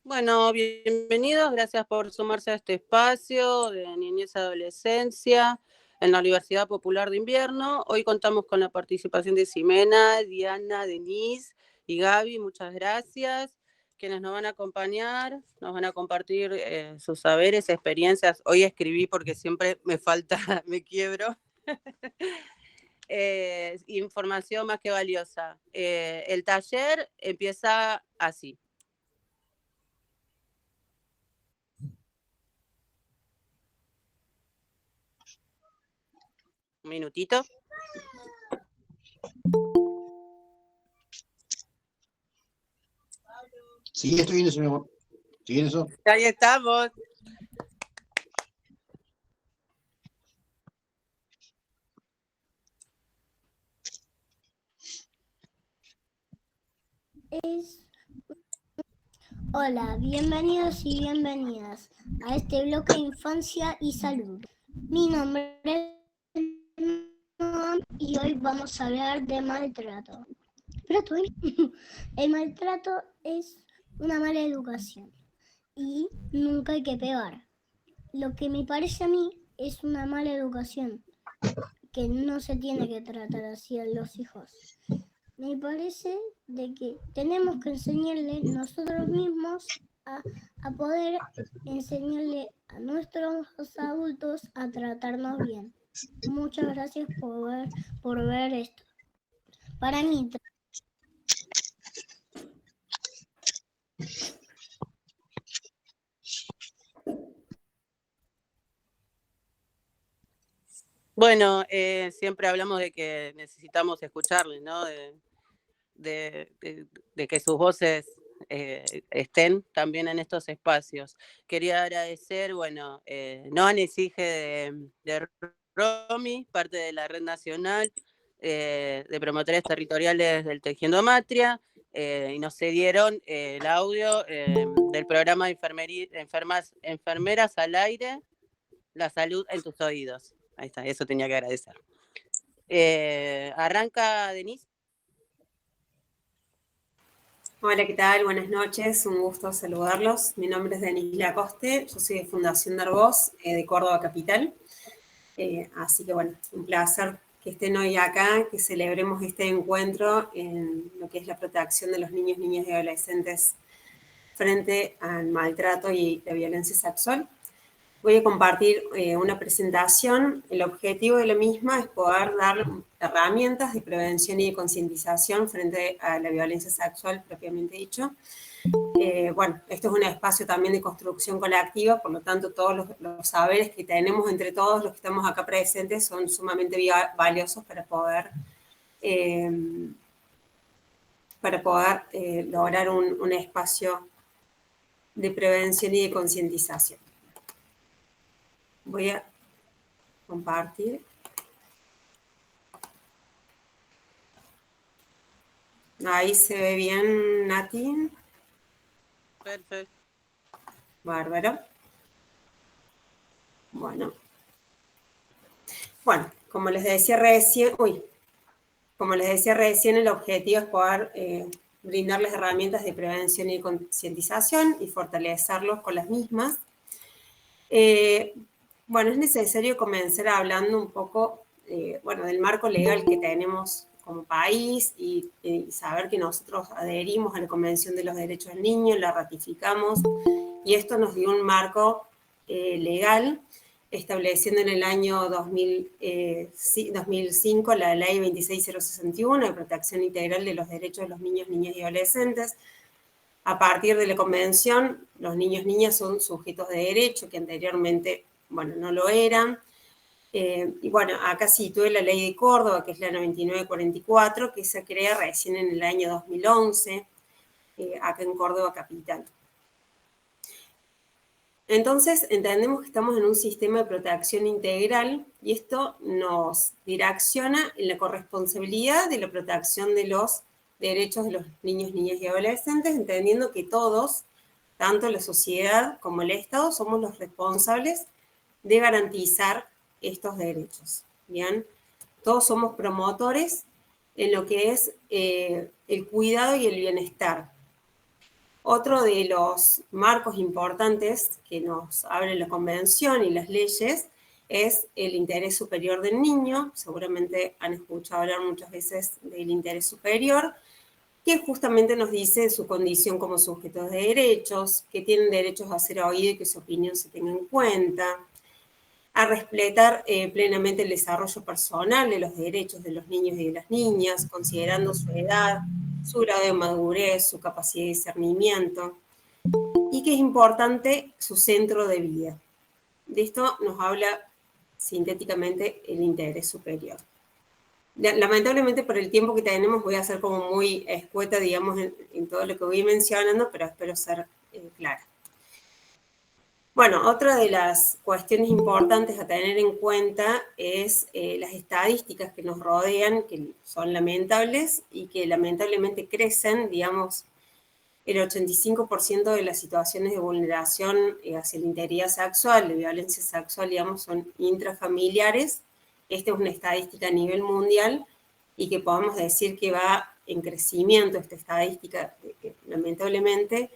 Bueno, bienvenidos, gracias por sumarse a este espacio de niñez y adolescencia en la Universidad Popular de Invierno. Hoy contamos con la participación de Ximena, Diana, Denise y Gaby, muchas gracias. Quienes nos van a acompañar, nos van a compartir sus saberes, experiencias. Hoy escribí porque siempre me falta, me quiebro. Información más que valiosa. El taller empieza así. Un minutito. Sí, estoy en eso, mi amor. ¿Estoy en eso? Ahí estamos. Hola, bienvenidos y bienvenidas a este bloque de infancia y salud. Mi nombre es Noam y hoy vamos a hablar de maltrato. El maltrato es una mala educación y nunca hay que pegar. Lo que me parece a mí es una mala educación, que no se tiene que tratar así a los hijos. Me parece de que tenemos que enseñarle nosotros mismos a poder enseñarle a nuestros adultos a tratarnos bien. Muchas gracias por ver esto. Para mí, Bueno, siempre hablamos de que necesitamos escucharles, ¿no? De que sus voces estén también en estos espacios. Quería agradecer, bueno, Noan exige de Romy, parte de la Red Nacional de Promotores Territoriales del Tejiendo Matria, y nos cedieron el audio del programa de Enfermeras al Aire, la salud en tus oídos. Ahí está, eso tenía que agradecer. Arranca Denise. Hola, ¿qué tal? Buenas noches, un gusto saludarlos. Mi nombre es Denise Lacoste, yo soy de Fundación Darboz, de Córdoba Capital. Así que bueno, un placer que estén hoy acá, que celebremos este encuentro en lo que es la protección de los niños, niñas y adolescentes frente al maltrato y la violencia sexual. Voy a compartir una presentación. El objetivo de la misma es poder dar herramientas de prevención y de concientización frente a la violencia sexual propiamente dicho. Bueno, esto es un espacio también de construcción colectiva, por lo tanto todos los saberes que tenemos entre todos los que estamos acá presentes son sumamente valiosos para poder lograr un espacio de prevención y de concientización. Voy a compartir. Ahí se ve bien, Nati. Perfecto. Bárbaro. Bueno, como les decía recién, el objetivo es poder brindarles herramientas de prevención y concientización y fortalecerlos con las mismas. Bueno, es necesario comenzar hablando un poco del marco legal que tenemos como país y saber que nosotros adherimos a la Convención de los Derechos del Niño, la ratificamos, y esto nos dio un marco legal, estableciendo en el año 2005 la Ley 26061 de protección integral de los derechos de los niños, niñas y adolescentes. A partir de la Convención, los niños, niñas son sujetos de derecho que anteriormente, no lo eran. Y bueno, acá situé la Ley de Córdoba, que es la 9944, que se crea recién en el año 2011, acá en Córdoba Capital. Entonces, entendemos que estamos en un sistema de protección integral y esto nos direcciona en la corresponsabilidad de la protección de los derechos de los niños, niñas y adolescentes, entendiendo que todos, tanto la sociedad como el Estado, somos los responsables de garantizar estos derechos. Bien, todos somos promotores en lo que es el cuidado y el bienestar Otro de los marcos importantes que nos abre la Convención y las leyes es el interés superior del niño. Seguramente han escuchado hablar muchas veces del interés superior, que justamente nos dice su condición como sujetos de derechos, que tienen derechos a ser oídos y que su opinión se tenga en cuenta, a respetar plenamente el desarrollo personal de los derechos de los niños y de las niñas, considerando su edad, su grado de madurez, su capacidad de discernimiento, y que es importante su centro de vida. De esto nos habla sintéticamente el interés superior. Lamentablemente por el tiempo que tenemos voy a ser como muy escueta, digamos, en todo lo que voy mencionando, pero espero ser clara. Bueno, otra de las cuestiones importantes a tener en cuenta es las estadísticas que nos rodean, que son lamentables y que lamentablemente crecen, digamos, el 85% de las situaciones de vulneración hacia la integridad sexual, de violencia sexual, digamos, son intrafamiliares. Esta es una estadística a nivel mundial y que podemos decir que va en crecimiento esta estadística, lamentablemente,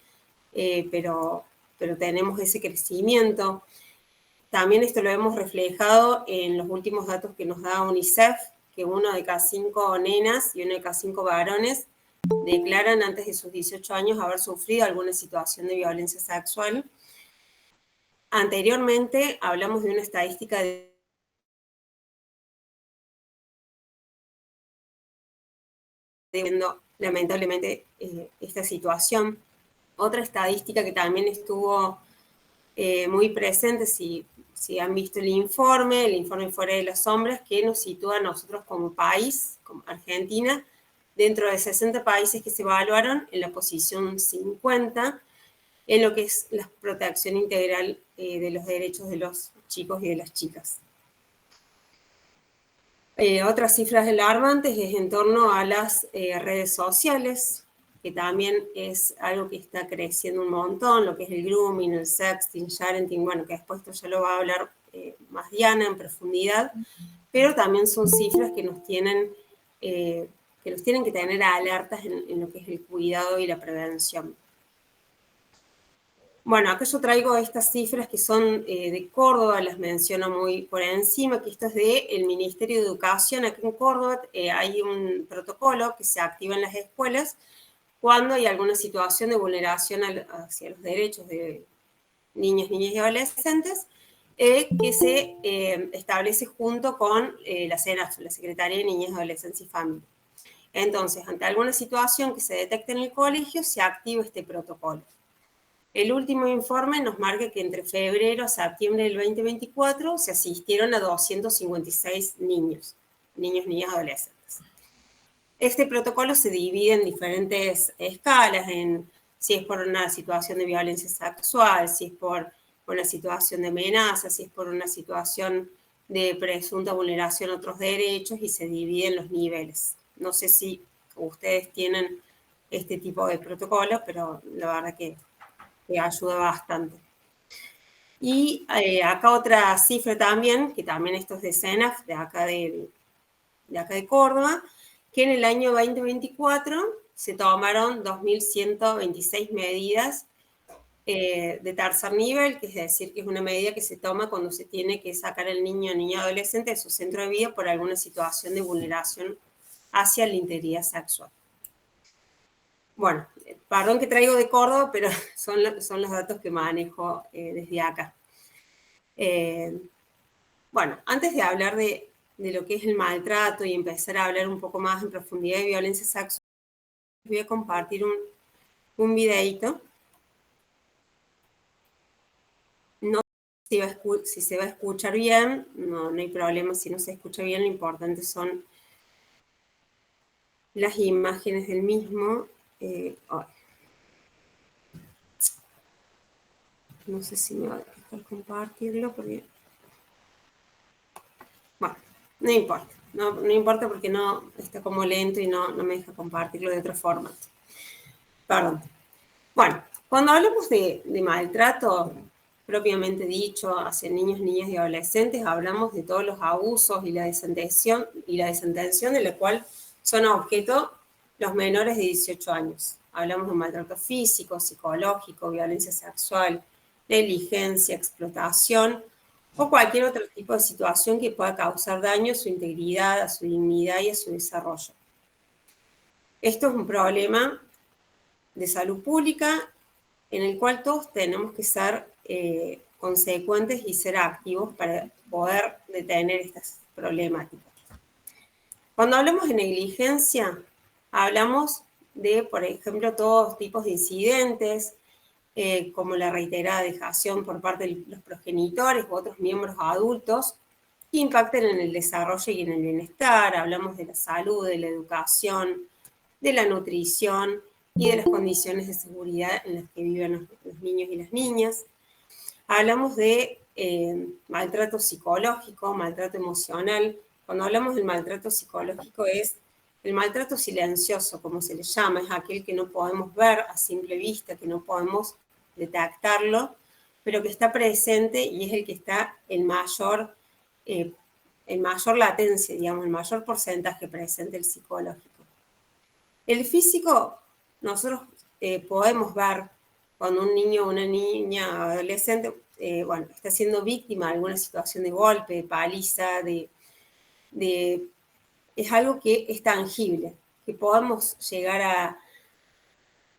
pero tenemos ese crecimiento. También esto lo hemos reflejado en los últimos datos que nos da UNICEF, que 1 de cada 5 nenas y 1 de cada 5 varones declaran antes de sus 18 años haber sufrido alguna situación de violencia sexual. Anteriormente hablamos de una estadística de lamentablemente esta situación. Otra estadística que también estuvo muy presente, si han visto el informe Fuera de los Hombres, que nos sitúa a nosotros como país, como Argentina, dentro de 60 países que se evaluaron en la posición 50, en lo que es la protección integral de los derechos de los chicos y de las chicas. Otras cifras alarmantes es en torno a las redes sociales, que también es algo que está creciendo un montón, lo que es el grooming, el sexting, sharenting, bueno, que después esto ya lo va a hablar más Diana en profundidad, pero también son cifras que nos tienen que tener alertas en lo que es el cuidado y la prevención. Bueno, acá yo traigo estas cifras que son de Córdoba, las menciono muy por encima, que esto es del Ministerio de Educación. Aquí en Córdoba hay un protocolo que se activa en las escuelas cuando hay alguna situación de vulneración hacia los derechos de niños, niñas y adolescentes, que se establece junto con la CENAF, la Secretaría de Niñez, Adolescencia y Familia. Entonces, ante alguna situación que se detecte en el colegio, se activa este protocolo. El último informe nos marca que entre febrero a septiembre del 2024 se asistieron a 256 niños, niñas, adolescentes. Este protocolo se divide en diferentes escalas, en si es por una situación de violencia sexual, si es por una situación de amenaza, si es por una situación de presunta vulneración a otros derechos, y se divide en los niveles. No sé si ustedes tienen este tipo de protocolo, pero la verdad que ayuda bastante. Y acá otra cifra también, que también esto es de CENAF, de acá de Córdoba, que en el año 2024 se tomaron 2.126 medidas de tercer nivel, que es decir, que es una medida que se toma cuando se tiene que sacar al niño o niña adolescente de su centro de vida por alguna situación de vulneración hacia la integridad sexual. Bueno, perdón que traigo de Córdoba, pero son los datos que manejo desde acá. Bueno, antes de hablar de lo que es el maltrato y empezar a hablar un poco más en profundidad de violencia sexual, voy a compartir un videíto. No sé si se va a escuchar bien, no hay problema si no se escucha bien, lo importante son las imágenes del mismo. No sé si me va a dejar compartirlo porque... Bueno, no importa. No importa porque no está como lento y no me deja compartirlo de otra forma. Perdón. Bueno, cuando hablamos de maltrato propiamente dicho hacia niños, niñas y adolescentes, hablamos de todos los abusos y la desatención de la cual son objeto los menores de 18 años. hablamos de maltrato físico, psicológico, violencia sexual, negligencia, explotación o cualquier otro tipo de situación que pueda causar daño a su integridad, a su dignidad y a su desarrollo. Esto es un problema de salud pública en el cual todos tenemos que ser consecuentes y ser activos para poder detener estas problemáticas. Cuando hablamos de negligencia, hablamos de, por ejemplo, todos tipos de incidentes, como la reiterada dejación por parte de los progenitores u otros miembros adultos, que impacten en el desarrollo y en el bienestar. Hablamos de la salud, de la educación, de la nutrición y de las condiciones de seguridad en las que viven los niños y las niñas. Hablamos de maltrato psicológico, maltrato emocional. Cuando hablamos del maltrato psicológico es el maltrato silencioso, como se le llama, es aquel que no podemos ver a simple vista, que no podemos detectarlo, pero que está presente y es el que está en mayor latencia, digamos, el mayor porcentaje presente el psicológico. El físico, nosotros podemos ver cuando un niño o una niña adolescente, está siendo víctima de alguna situación de golpe, de paliza, es algo que es tangible, que podemos llegar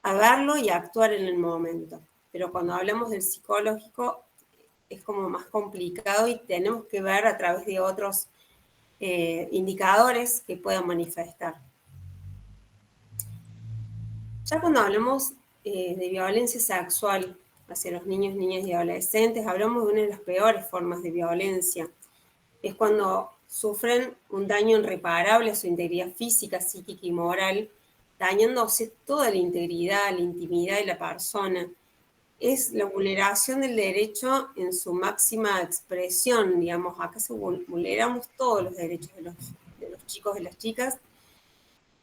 a verlo y a actuar en el momento. Pero cuando hablamos del psicológico es como más complicado y tenemos que ver a través de otros indicadores que puedan manifestar. Ya cuando hablamos de violencia sexual hacia los niños, niñas y adolescentes, hablamos de una de las peores formas de violencia. Es cuando sufren un daño irreparable a su integridad física, psíquica y moral, dañándose toda la integridad, la intimidad de la persona. Es la vulneración del derecho en su máxima expresión, digamos, acá vulneramos todos los derechos de los chicos y las chicas.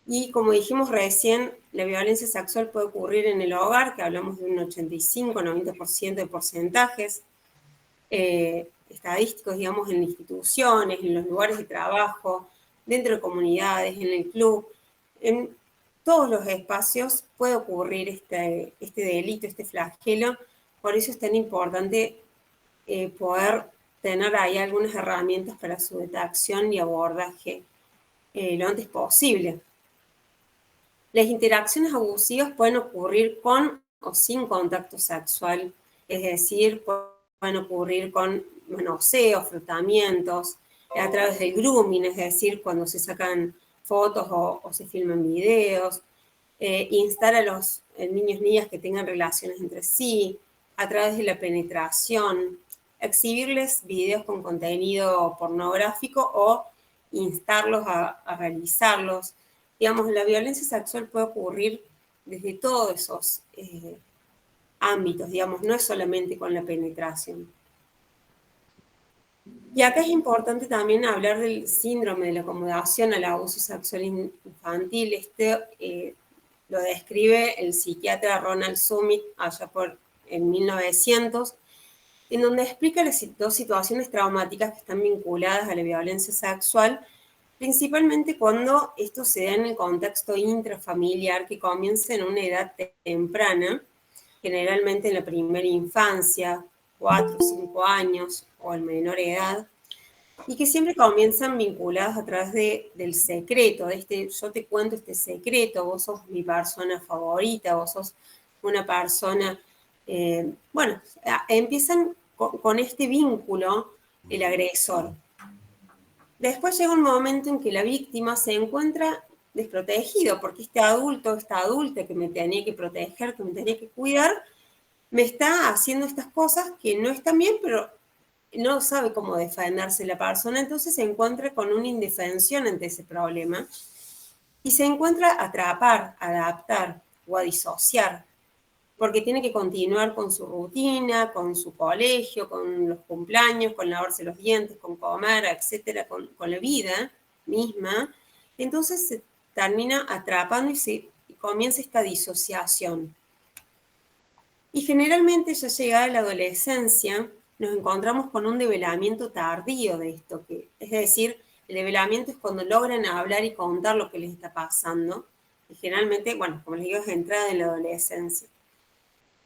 Y como dijimos recién, la violencia sexual puede ocurrir en el hogar, que hablamos de un 85-90% de porcentajes estadísticos, digamos, en instituciones, en los lugares de trabajo, dentro de comunidades, en el club, en todos los espacios puede ocurrir este delito, este flagelo. Por eso es tan importante poder tener ahí algunas herramientas para su detección y abordaje lo antes posible. Las interacciones abusivas pueden ocurrir con o sin contacto sexual, es decir, pueden ocurrir con manoseos, frotamientos, a través del grooming, es decir, cuando se sacan fotos o se filman videos, instar a los niños y niñas que tengan relaciones entre sí, a través de la penetración, exhibirles videos con contenido pornográfico o instarlos a realizarlos. Digamos, la violencia sexual puede ocurrir desde todos esos ámbitos, digamos, no es solamente con la penetración. Y acá es importante también hablar del síndrome de la acomodación al abuso sexual infantil. Lo describe el psiquiatra Ronald Summit allá en 1900, en donde explica las dos situaciones traumáticas que están vinculadas a la violencia sexual, principalmente cuando esto se da en el contexto intrafamiliar que comienza en una edad temprana, generalmente en la primera infancia, 4 o 5 años o en menor edad, y que siempre comienzan vinculados a través del secreto, yo te cuento este secreto, vos sos mi persona favorita, vos sos una persona, empiezan con este vínculo el agresor. Después llega un momento en que la víctima se encuentra desprotegido, porque esta adulta que me tenía que proteger, que me tenía que cuidar, me está haciendo estas cosas que no están bien, pero no sabe cómo defenderse la persona, entonces se encuentra con una indefensión ante ese problema y se encuentra a atrapar, a adaptar o a disociar, porque tiene que continuar con su rutina, con su colegio, con los cumpleaños, con lavarse los dientes, con comer, etcétera, con la vida misma. Entonces se termina atrapando y comienza esta disociación. Y generalmente ya llegada la adolescencia, nos encontramos con un develamiento tardío de esto, es decir, el develamiento es cuando logran hablar y contar lo que les está pasando, Y generalmente, bueno, como les digo, es entrada en la adolescencia.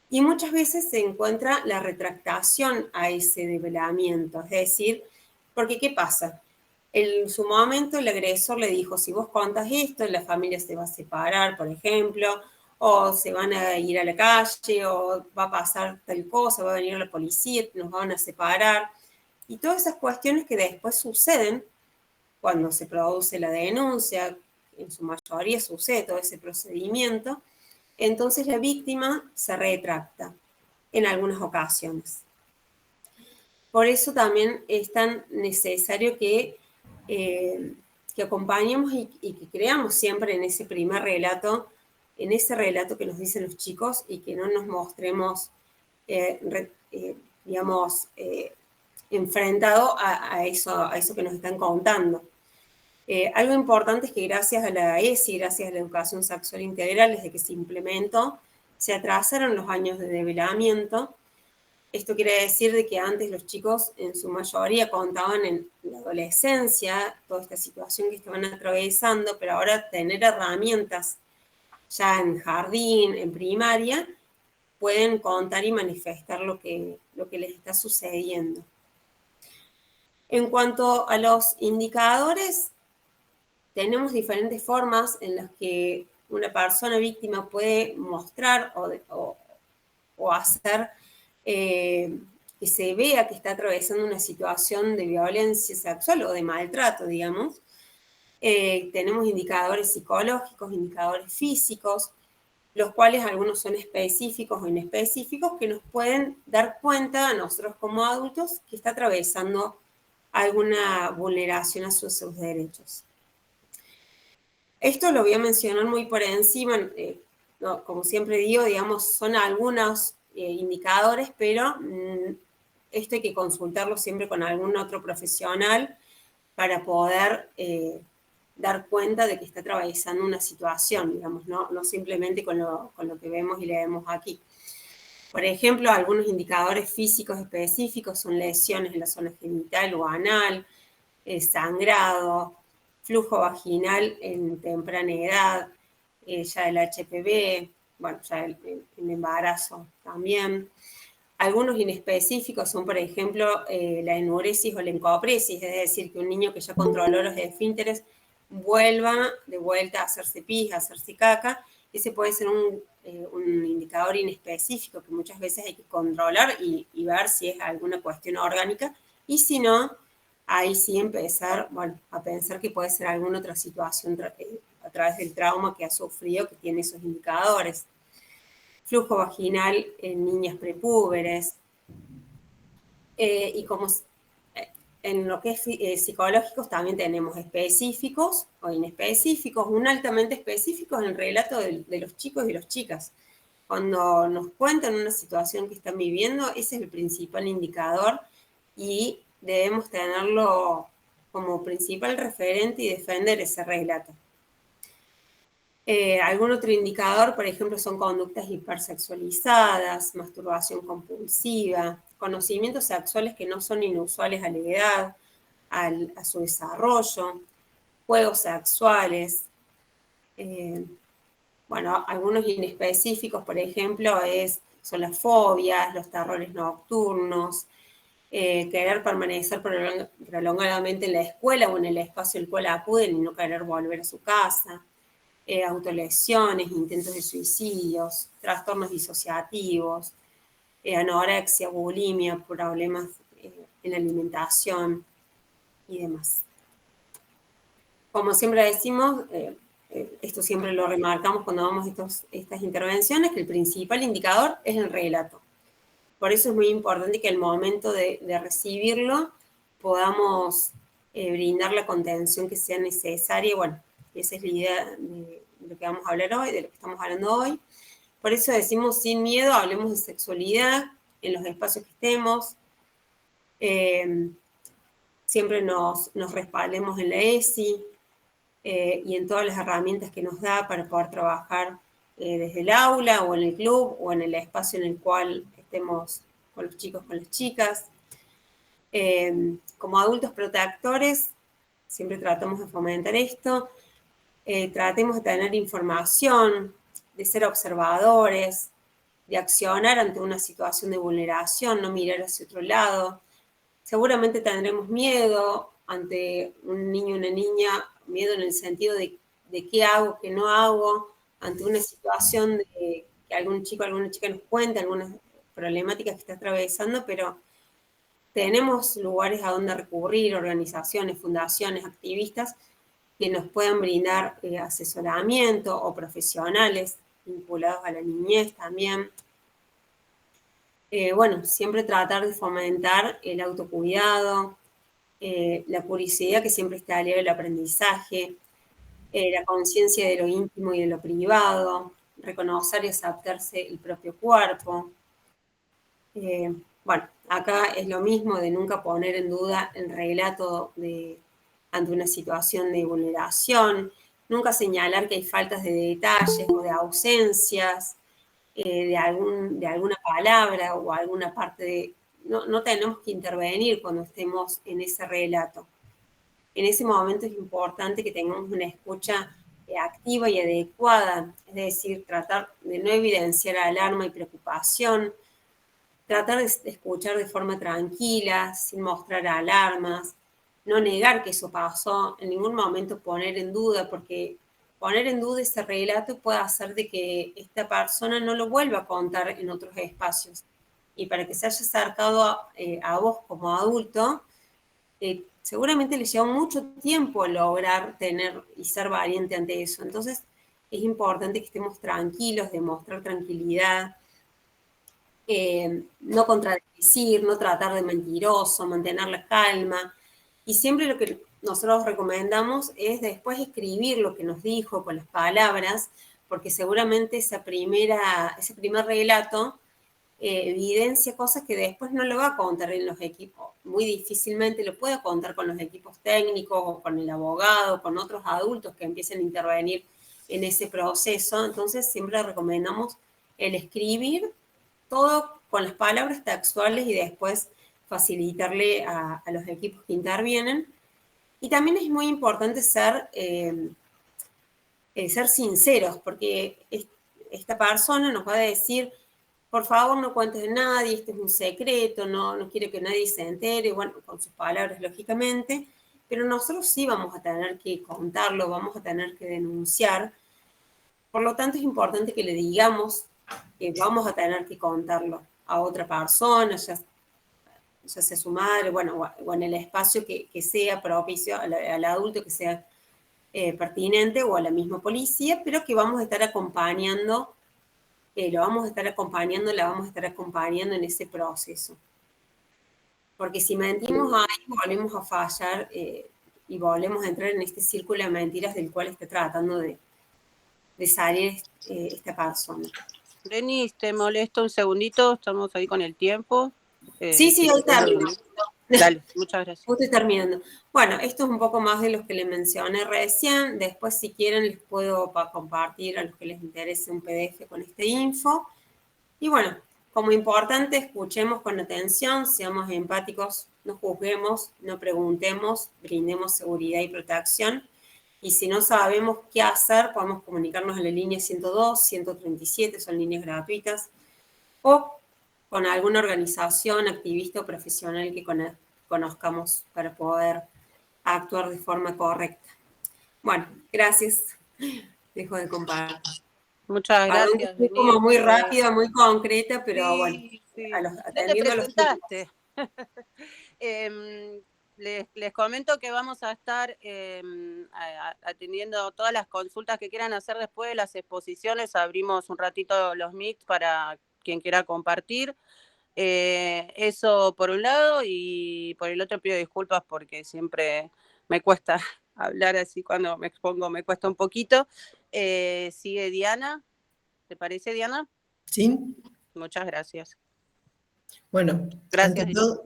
Y muchas veces se encuentra la retractación a ese develamiento, es decir, porque ¿qué pasa? En su momento el agresor le dijo, si vos contas esto, la familia se va a separar, por ejemplo, o se van a ir a la calle, o va a pasar tal cosa, va a venir la policía, nos van a separar. Y todas esas cuestiones que después suceden cuando se produce la denuncia, en su mayoría sucede todo ese procedimiento, entonces la víctima se retracta en algunas ocasiones. Por eso también es tan necesario que acompañemos y que creamos siempre en ese primer relato, en ese relato que nos dicen los chicos y que no nos mostremos, digamos, enfrentado a eso que nos están contando. Algo importante es que gracias a la ESI, gracias a la educación sexual integral, desde que se implementó, se atrasaron los años de develamiento. Esto quiere decir de que antes los chicos en su mayoría contaban en la adolescencia toda esta situación que estaban atravesando, pero ahora tener herramientas ya en jardín, en primaria, pueden contar y manifestar lo que les está sucediendo. En cuanto a los indicadores, tenemos diferentes formas en las que una persona víctima puede mostrar o hacer que se vea que está atravesando una situación de violencia sexual o de maltrato, digamos. Tenemos indicadores psicológicos, indicadores físicos, los cuales algunos son específicos o inespecíficos, que nos pueden dar cuenta a nosotros como adultos que está atravesando alguna vulneración a sus derechos. Esto lo voy a mencionar muy por encima, no, como siempre digo, digamos, son algunos indicadores, pero esto hay que consultarlo siempre con algún otro profesional para poder dar cuenta de que está atravesando una situación, digamos, no simplemente con lo que vemos y leemos aquí. Por ejemplo, algunos indicadores físicos específicos son lesiones en la zona genital o anal, sangrado, flujo vaginal en temprana edad, ya el HPV, bueno, ya el embarazo también. Algunos inespecíficos son, por ejemplo, la enuresis o la encopresis, es decir, que un niño que ya controló los esfínteres vuelva de vuelta a hacerse pis, a hacerse caca. Ese puede ser un indicador inespecífico que muchas veces hay que controlar y ver si es alguna cuestión orgánica, y si no, ahí sí empezar, bueno, a pensar que puede ser alguna otra situación a través del trauma que ha sufrido que tiene esos indicadores. Flujo vaginal en niñas prepúberes. Y como en lo que es psicológicos también tenemos específicos o inespecíficos. Un altamente específico es el relato de los chicos y las chicas. Cuando nos cuentan una situación que están viviendo, ese es el principal indicador y debemos tenerlo como principal referente y defender ese relato. Algún otro indicador, por ejemplo, son conductas hipersexualizadas, masturbación compulsiva, conocimientos sexuales que no son inusuales a la edad, a su desarrollo, juegos sexuales. Bueno, algunos inespecíficos, por ejemplo, son las fobias, los terrores nocturnos, querer permanecer prolongadamente en la escuela o en el espacio al cual acuden y no querer volver a su casa, autolesiones, intentos de suicidios, trastornos disociativos, anorexia, bulimia, problemas en la alimentación y demás. Como siempre decimos, esto siempre lo remarcamos cuando damos estas intervenciones, que el principal indicador es el relato. Por eso es muy importante que al momento de recibirlo podamos brindar la contención que sea necesaria. Bueno, esa es la idea de lo que vamos a hablar hoy, de lo que estamos hablando hoy. Por eso decimos sin miedo, hablemos de sexualidad en los espacios que estemos. Siempre nos respaldemos en la ESI y en todas las herramientas que nos da para poder trabajar desde el aula o en el club o en el espacio en el cual estemos con los chicos, con las chicas. Como adultos protectores, siempre tratamos de fomentar esto. tratemos de tener información, de ser observadores, de accionar ante una situación de vulneración, no mirar hacia otro lado. Seguramente tendremos miedo ante un niño o una niña, miedo en el sentido de qué hago, qué no hago, ante una situación de que algún chico o alguna chica nos cuente algunas problemáticas que está atravesando, pero tenemos lugares a donde recurrir, organizaciones, fundaciones, activistas, que nos puedan brindar asesoramiento o profesionales vinculados a la niñez también. Bueno, siempre tratar de fomentar el autocuidado, la curiosidad que siempre está aliada al aprendizaje, la conciencia de lo íntimo y de lo privado, reconocer y aceptarse el propio cuerpo. Bueno, acá es lo mismo de nunca poner en duda el relato ante una situación de vulneración, nunca señalar que hay faltas de detalles o de ausencias, de alguna palabra o alguna parte de... No tenemos que intervenir cuando estemos en ese relato. En ese momento es importante que tengamos una escucha activa y adecuada, es decir, tratar de no evidenciar alarma y preocupación, tratar de escuchar de forma tranquila, sin mostrar alarmas, no negar que eso pasó, en ningún momento poner en duda, porque poner en duda ese relato puede hacer de que esta persona no lo vuelva a contar en otros espacios. Y para que se haya acercado a vos como adulto, seguramente le lleva mucho tiempo lograr tener y ser valiente ante eso. Entonces, es importante que estemos tranquilos, demostrar tranquilidad, no contradecir, no tratar de mentiroso, mantener la calma. Y siempre lo que nosotros recomendamos es después escribir lo que nos dijo con las palabras, porque seguramente ese primer relato evidencia cosas que después no lo va a contar en los equipos. Muy difícilmente lo puede contar con los equipos técnicos o con el abogado, con otros adultos que empiecen a intervenir en ese proceso. Entonces siempre recomendamos el escribir todo con las palabras textuales y después facilitarle a los equipos que intervienen. Y también es muy importante ser sinceros, porque esta persona nos va a decir, por favor, no cuentes de nadie, este es un secreto, no quiero que nadie se entere, bueno, con sus palabras, lógicamente, pero nosotros sí vamos a tener que contarlo, vamos a tener que denunciar. Por lo tanto, es importante que le digamos que vamos a tener que contarlo a otra persona, ya sea su madre, bueno, o en el espacio que sea propicio al adulto, que sea pertinente, o a la misma policía, pero que vamos a estar acompañando, la vamos a estar acompañando en ese proceso. Porque si mentimos ahí, volvemos a fallar y volvemos a entrar en este círculo de mentiras del cual está tratando de salir esta persona. Denis, te molesto un segundito, estamos ahí con el tiempo. Sí, ahí termino. Dale, muchas gracias. Estoy terminando. Bueno, esto es un poco más de los que les mencioné recién. Después, si quieren, les puedo compartir a los que les interese un PDF con este info. Y bueno, como importante, escuchemos con atención, seamos empáticos, no juzguemos, no preguntemos, brindemos seguridad y protección. Y si no sabemos qué hacer, podemos comunicarnos en la línea 102, 137, son líneas gratuitas, o con alguna organización, activista o profesional que conozcamos para poder actuar de forma correcta. Bueno, gracias. Dejo de compartir. Muchas gracias. Fui como muy rápida, muy concreta, pero sí, bueno, sí. atendiendo a los presentaste. Les comento que vamos a estar atendiendo todas las consultas que quieran hacer después de las exposiciones. Abrimos un ratito los Meet para quien quiera compartir. Eso por un lado, y por el otro pido disculpas porque siempre me cuesta hablar así, cuando me expongo me cuesta un poquito. Sigue Diana. ¿Te parece, Diana? Sí. Muchas gracias. Bueno, gracias. Ante todo,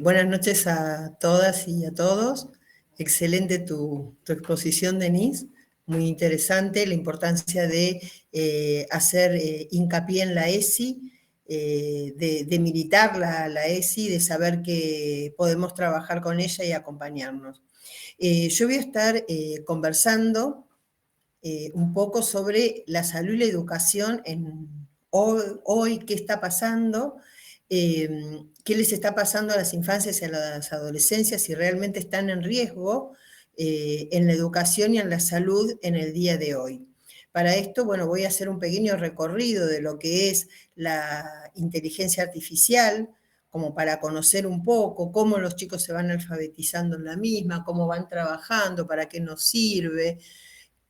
buenas noches a todas y a todos. Excelente tu exposición, Denise. Muy interesante la importancia de hacer hincapié en la ESI, de militar la ESI, de saber que podemos trabajar con ella y acompañarnos. Yo voy a estar conversando un poco sobre la salud y la educación hoy qué está pasando, qué les está pasando a las infancias y a las adolescencias, si realmente están en riesgo en la educación y en la salud en el día de hoy. Para esto, bueno, voy a hacer un pequeño recorrido de lo que es la inteligencia artificial, como para conocer un poco cómo los chicos se van alfabetizando en la misma, cómo van trabajando, para qué nos sirve.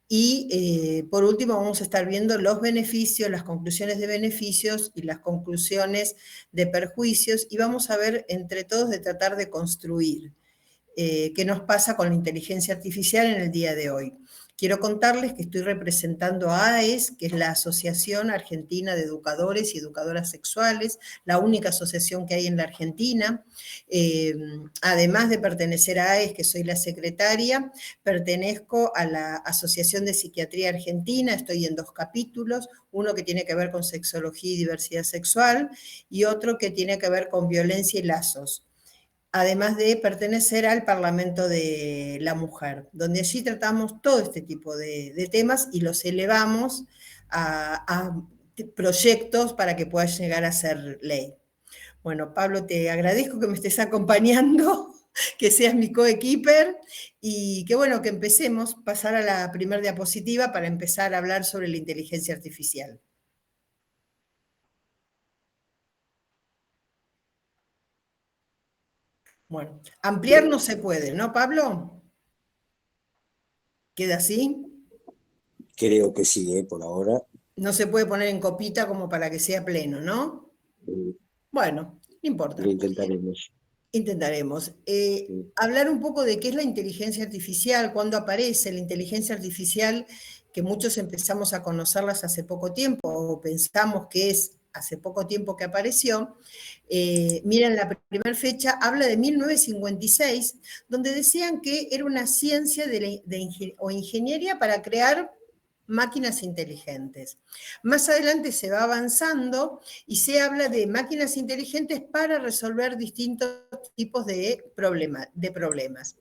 Y por último vamos a estar viendo los beneficios, las conclusiones de beneficios y las conclusiones de perjuicios, y vamos a ver entre todos de tratar de construir qué nos pasa con la inteligencia artificial en el día de hoy. Quiero contarles que estoy representando a AES, que es la Asociación Argentina de Educadores y Educadoras Sexuales, la única asociación que hay en la Argentina. Además de pertenecer a AES, que soy la secretaria, pertenezco a la Asociación de Psiquiatría Argentina, estoy en 2 capítulos, uno que tiene que ver con sexología y diversidad sexual, y otro que tiene que ver con violencia y lazos, además de pertenecer al Parlamento de la Mujer, donde allí tratamos todo este tipo de temas y los elevamos a proyectos para que puedan llegar a ser ley. Bueno, Pablo, te agradezco que me estés acompañando, que seas mi coequiper, y que bueno, que empecemos, pasar a la primera diapositiva para empezar a hablar sobre la inteligencia artificial. Bueno, ampliar no se puede, ¿no, Pablo? ¿Queda así? Creo que sí, por ahora. No se puede poner en copita como para que sea pleno, ¿no? Bueno, no importa. Lo intentaremos. Intentaremos. Hablar un poco de qué es la inteligencia artificial, cuándo aparece la inteligencia artificial, que muchos empezamos a conocerlas hace poco tiempo, o pensamos que es hace poco tiempo que apareció. Miren, la primera fecha habla de 1956, donde decían que era una ciencia o ingeniería para crear máquinas inteligentes. Más adelante se va avanzando y se habla de máquinas inteligentes para resolver distintos tipos de problemas.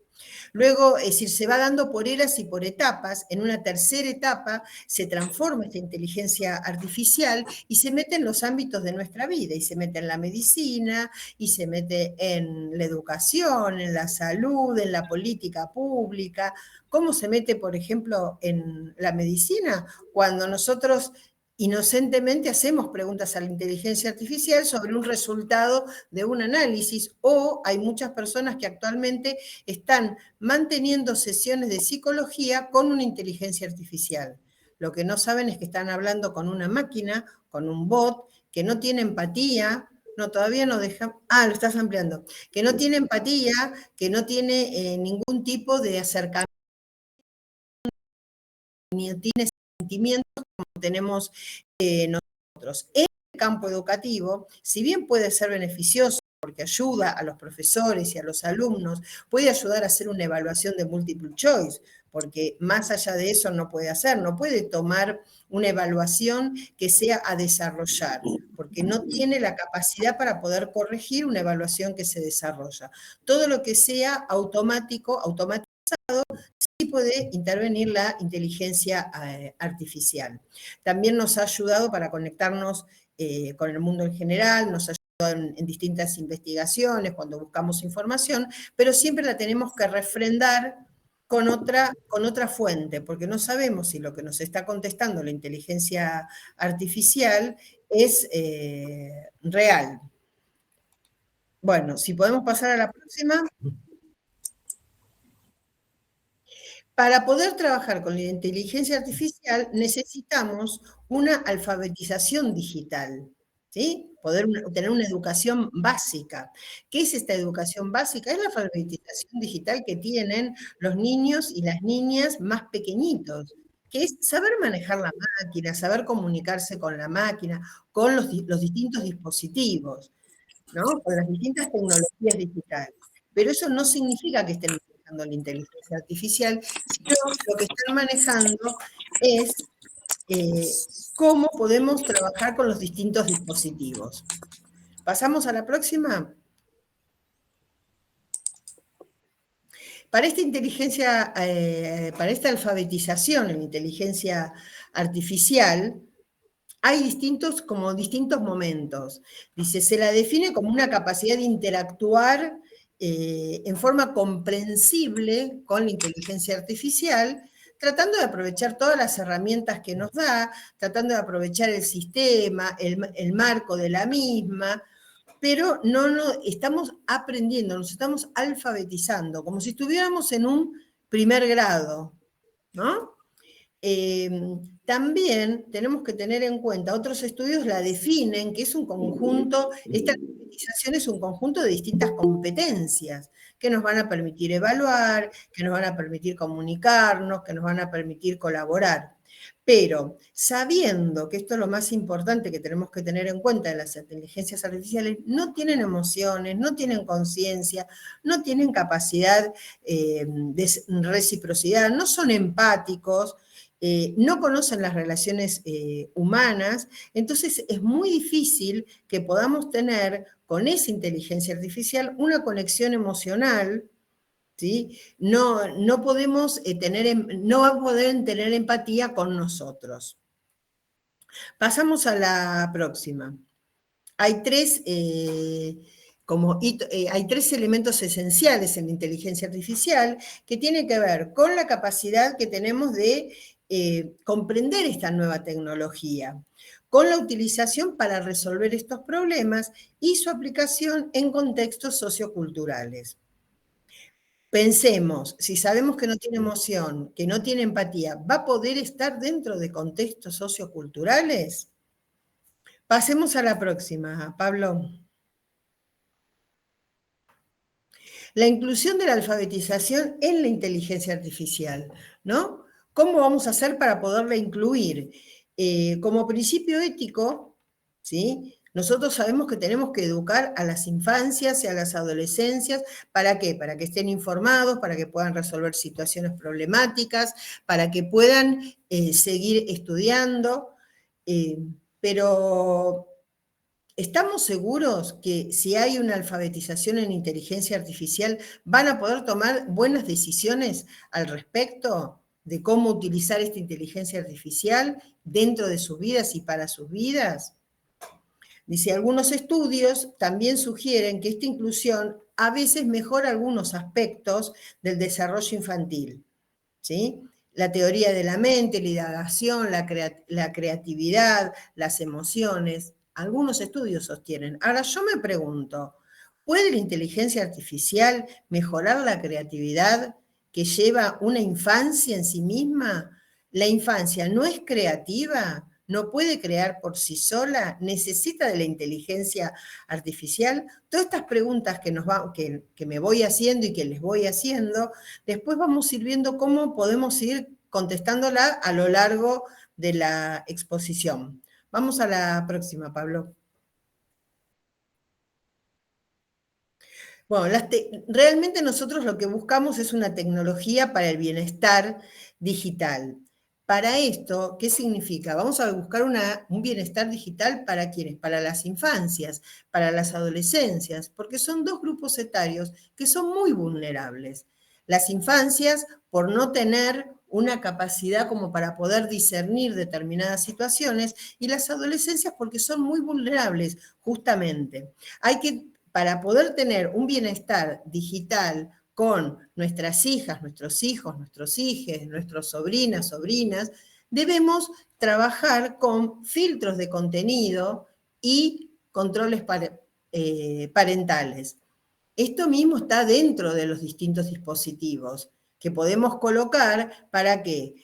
Luego, es decir, se va dando por eras y por etapas. En una tercera etapa se transforma esta inteligencia artificial y se mete en los ámbitos de nuestra vida, y se mete en la medicina, y se mete en la educación, en la salud, en la política pública. ¿Cómo se mete, por ejemplo, en la medicina? Cuando nosotros inocentemente hacemos preguntas a la inteligencia artificial sobre un resultado de un análisis, o hay muchas personas que actualmente están manteniendo sesiones de psicología con una inteligencia artificial. Lo que no saben es que están hablando con una máquina, con un bot, que no tiene empatía. No, todavía no deja. Ah, lo estás ampliando. Que no tiene empatía, que no tiene ningún tipo de acercamiento, ni tiene sentimientos como tenemos nosotros. En el campo educativo, si bien puede ser beneficioso porque ayuda a los profesores y a los alumnos, puede ayudar a hacer una evaluación de multiple choice, porque más allá de eso no puede hacer, no puede tomar una evaluación que sea a desarrollar, porque no tiene la capacidad para poder corregir una evaluación que se desarrolla. Todo lo que sea automatizado, sí puede intervenir la inteligencia artificial. También nos ha ayudado para conectarnos con el mundo en general, nos ha ayudado en distintas investigaciones, cuando buscamos información, pero siempre la tenemos que refrendar con otra fuente, porque no sabemos si lo que nos está contestando la inteligencia artificial es real. Bueno, si podemos pasar a la próxima. Para poder trabajar con la inteligencia artificial necesitamos una alfabetización digital, ¿sí? Poder tener una educación básica. ¿Qué es esta educación básica? Es la alfabetización digital que tienen los niños y las niñas más pequeñitos, que es saber manejar la máquina, saber comunicarse con la máquina, con los distintos dispositivos, ¿no? Con las distintas tecnologías digitales. Pero eso no significa que estén manejando la inteligencia artificial, sino lo que están manejando es cómo podemos trabajar con los distintos dispositivos. ¿Pasamos a la próxima? Para esta inteligencia, para esta alfabetización en inteligencia artificial, hay distintos momentos. Dice, se la define como una capacidad de interactuar en forma comprensible con la inteligencia artificial, tratando de aprovechar todas las herramientas que nos da, tratando de aprovechar el sistema, el marco de la misma, pero no estamos aprendiendo, nos estamos alfabetizando, como si estuviéramos en un primer grado, ¿no? También tenemos que tener en cuenta, otros estudios la definen, que es un conjunto, esta alfabetización es un conjunto de distintas competencias que nos van a permitir evaluar, que nos van a permitir comunicarnos, que nos van a permitir colaborar. Pero sabiendo que esto es lo más importante que tenemos que tener en cuenta de las inteligencias artificiales, no tienen emociones, no tienen conciencia, no tienen capacidad de reciprocidad, no son empáticos, no conocen las relaciones humanas, entonces es muy difícil que podamos tener con esa inteligencia artificial una conexión emocional, ¿sí? No podemos no va a poder tener empatía con nosotros. Pasamos a la próxima. Hay tres elementos esenciales en la inteligencia artificial que tienen que ver con la capacidad que tenemos de comprender esta nueva tecnología, con la utilización para resolver estos problemas y su aplicación en contextos socioculturales. Pensemos, si sabemos que no tiene emoción, que no tiene empatía, ¿va a poder estar dentro de contextos socioculturales? Pasemos a la próxima, Pablo. La inclusión de la alfabetización en la inteligencia artificial, ¿no? ¿Cómo vamos a hacer para poderla incluir? Como principio ético, ¿sí? Nosotros sabemos que tenemos que educar a las infancias y a las adolescencias, ¿para qué? Para que estén informados, para que puedan resolver situaciones problemáticas, para que puedan seguir estudiando, pero ¿estamos seguros que si hay una alfabetización en inteligencia artificial van a poder tomar buenas decisiones al respecto de cómo utilizar esta inteligencia artificial dentro de sus vidas y para sus vidas? Dice, algunos estudios también sugieren que esta inclusión a veces mejora algunos aspectos del desarrollo infantil, ¿sí? La teoría de la mente, la indagación, la creatividad, las emociones. Algunos estudios sostienen. Ahora yo me pregunto, ¿puede la inteligencia artificial mejorar la creatividad que lleva una infancia en sí misma? ¿La infancia no es creativa? ¿No puede crear por sí sola? ¿Necesita de la inteligencia artificial? Todas estas preguntas que me voy haciendo y que les voy haciendo, después vamos a ir viendo cómo podemos ir contestándola a lo largo de la exposición. Vamos a la próxima, Pablo. Bueno, realmente nosotros lo que buscamos es una tecnología para el bienestar digital. Para esto, ¿qué significa? Vamos a buscar un bienestar digital para ¿quiénes? Para las infancias, para las adolescencias, porque son dos grupos etarios que son muy vulnerables. Las infancias, por no tener una capacidad como para poder discernir determinadas situaciones, y las adolescencias porque son muy vulnerables, justamente. Para poder tener un bienestar digital con nuestras hijas, nuestros hijos, nuestros hijes, nuestros sobrinas, debemos trabajar con filtros de contenido y controles parentales. Esto mismo está dentro de los distintos dispositivos que podemos colocar para que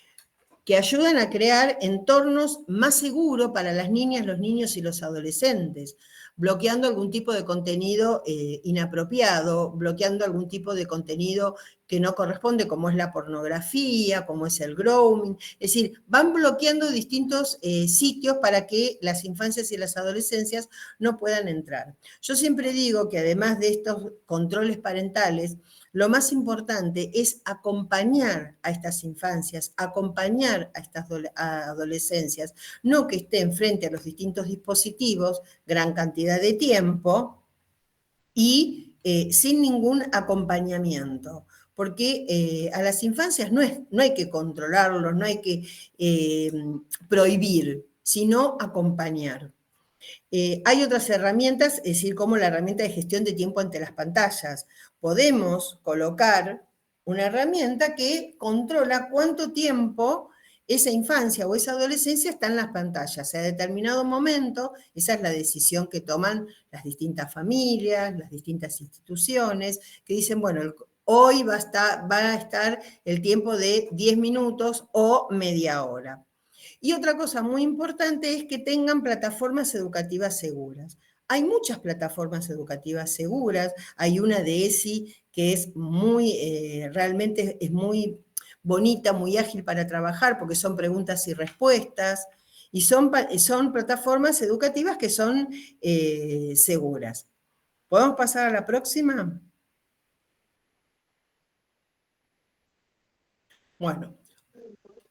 ayuden a crear entornos más seguros para las niñas, los niños y los adolescentes, bloqueando algún tipo de contenido inapropiado, bloqueando algún tipo de contenido que no corresponde, como es la pornografía, como es el grooming. Es decir, van bloqueando distintos sitios para que las infancias y las adolescencias no puedan entrar. Yo siempre digo que además de estos controles parentales, lo más importante es acompañar a estas infancias, acompañar a estas adolescencias, no que estén frente a los distintos dispositivos gran cantidad de tiempo y sin ningún acompañamiento. porque a las infancias no hay que controlarlos, no hay que prohibir, sino acompañar. Hay otras herramientas, es decir, como la herramienta de gestión de tiempo ante las pantallas. Podemos colocar una herramienta que controla cuánto tiempo esa infancia o esa adolescencia está en las pantallas. A determinado momento, esa es la decisión que toman las distintas familias, las distintas instituciones, que dicen, bueno, hoy va a estar el tiempo de 10 minutos o media hora. Y otra cosa muy importante es que tengan plataformas educativas seguras. Hay muchas plataformas educativas seguras, hay una de ESI que es realmente es muy bonita, muy ágil para trabajar, porque son preguntas y respuestas, y son plataformas educativas que son seguras. ¿Podemos pasar a la próxima? Bueno,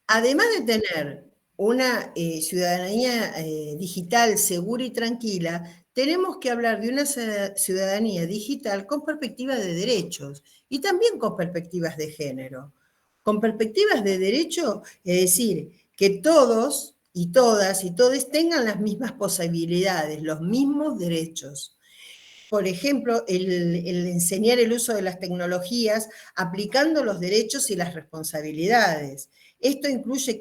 además de tener una ciudadanía digital segura y tranquila, tenemos que hablar de una ciudadanía digital con perspectiva de derechos y también con perspectivas de género. Con perspectivas de derecho, es decir, que todos y todas y todes tengan las mismas posibilidades, los mismos derechos. Por ejemplo, el enseñar el uso de las tecnologías aplicando los derechos y las responsabilidades. Esto incluye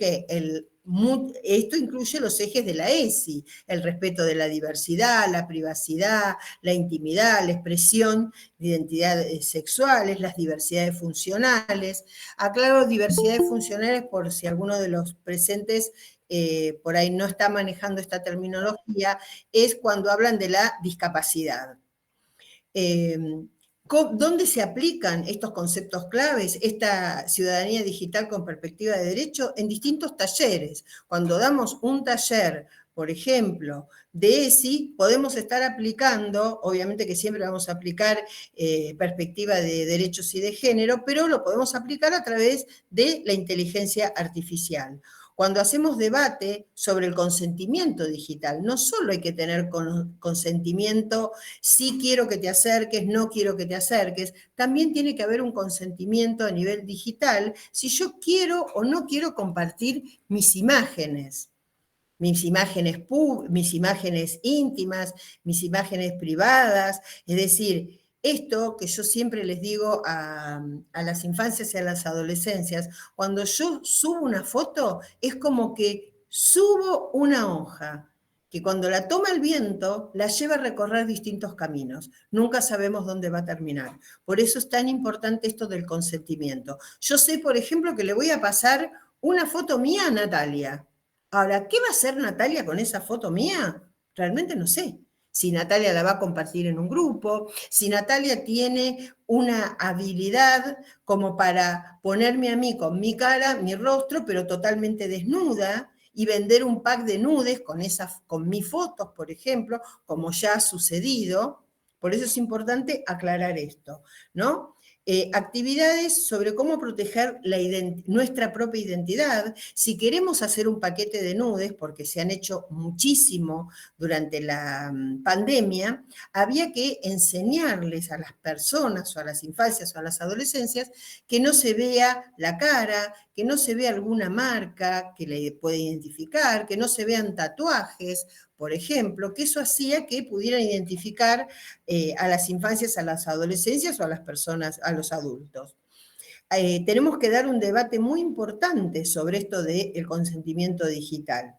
los ejes de la ESI, el respeto de la diversidad, la privacidad, la intimidad, la expresión de identidades sexuales, las diversidades funcionales. Aclaro diversidades funcionales por si alguno de los presentes por ahí no está manejando esta terminología, es cuando hablan de la discapacidad. ¿Dónde se aplican estos conceptos claves, esta ciudadanía digital con perspectiva de derecho? En distintos talleres. Cuando damos un taller, por ejemplo, de ESI, podemos estar aplicando, obviamente que siempre vamos a aplicar perspectiva de derechos y de género, pero lo podemos aplicar a través de la inteligencia artificial. Cuando hacemos debate sobre el consentimiento digital, no solo hay que tener consentimiento, sí quiero que te acerques, no quiero que te acerques, también tiene que haber un consentimiento a nivel digital si yo quiero o no quiero compartir mis imágenes íntimas, mis imágenes privadas, es decir, esto que yo siempre les digo a las infancias y a las adolescencias, cuando yo subo una foto, es como que subo una hoja, que cuando la toma el viento, la lleva a recorrer distintos caminos. Nunca sabemos dónde va a terminar. Por eso es tan importante esto del consentimiento. Yo sé, por ejemplo, que le voy a pasar una foto mía a Natalia. Ahora, ¿qué va a hacer Natalia con esa foto mía? Realmente no sé. Si Natalia la va a compartir en un grupo, si Natalia tiene una habilidad como para ponerme a mí con mi cara, mi rostro, pero totalmente desnuda, y vender un pack de nudes con mis fotos, por ejemplo, como ya ha sucedido. Por eso es importante aclarar esto, ¿no? Actividades sobre cómo proteger nuestra propia identidad. Si queremos hacer un paquete de nudes, porque se han hecho muchísimo durante la pandemia, había que enseñarles a las personas o a las infancias o a las adolescencias que no se vea la cara, que no se vea alguna marca que le pueda identificar, que no se vean tatuajes, por ejemplo, que eso hacía que pudieran identificar a las infancias, a las adolescencias o a las personas, a los adultos. Tenemos que dar un debate muy importante sobre esto del consentimiento digital.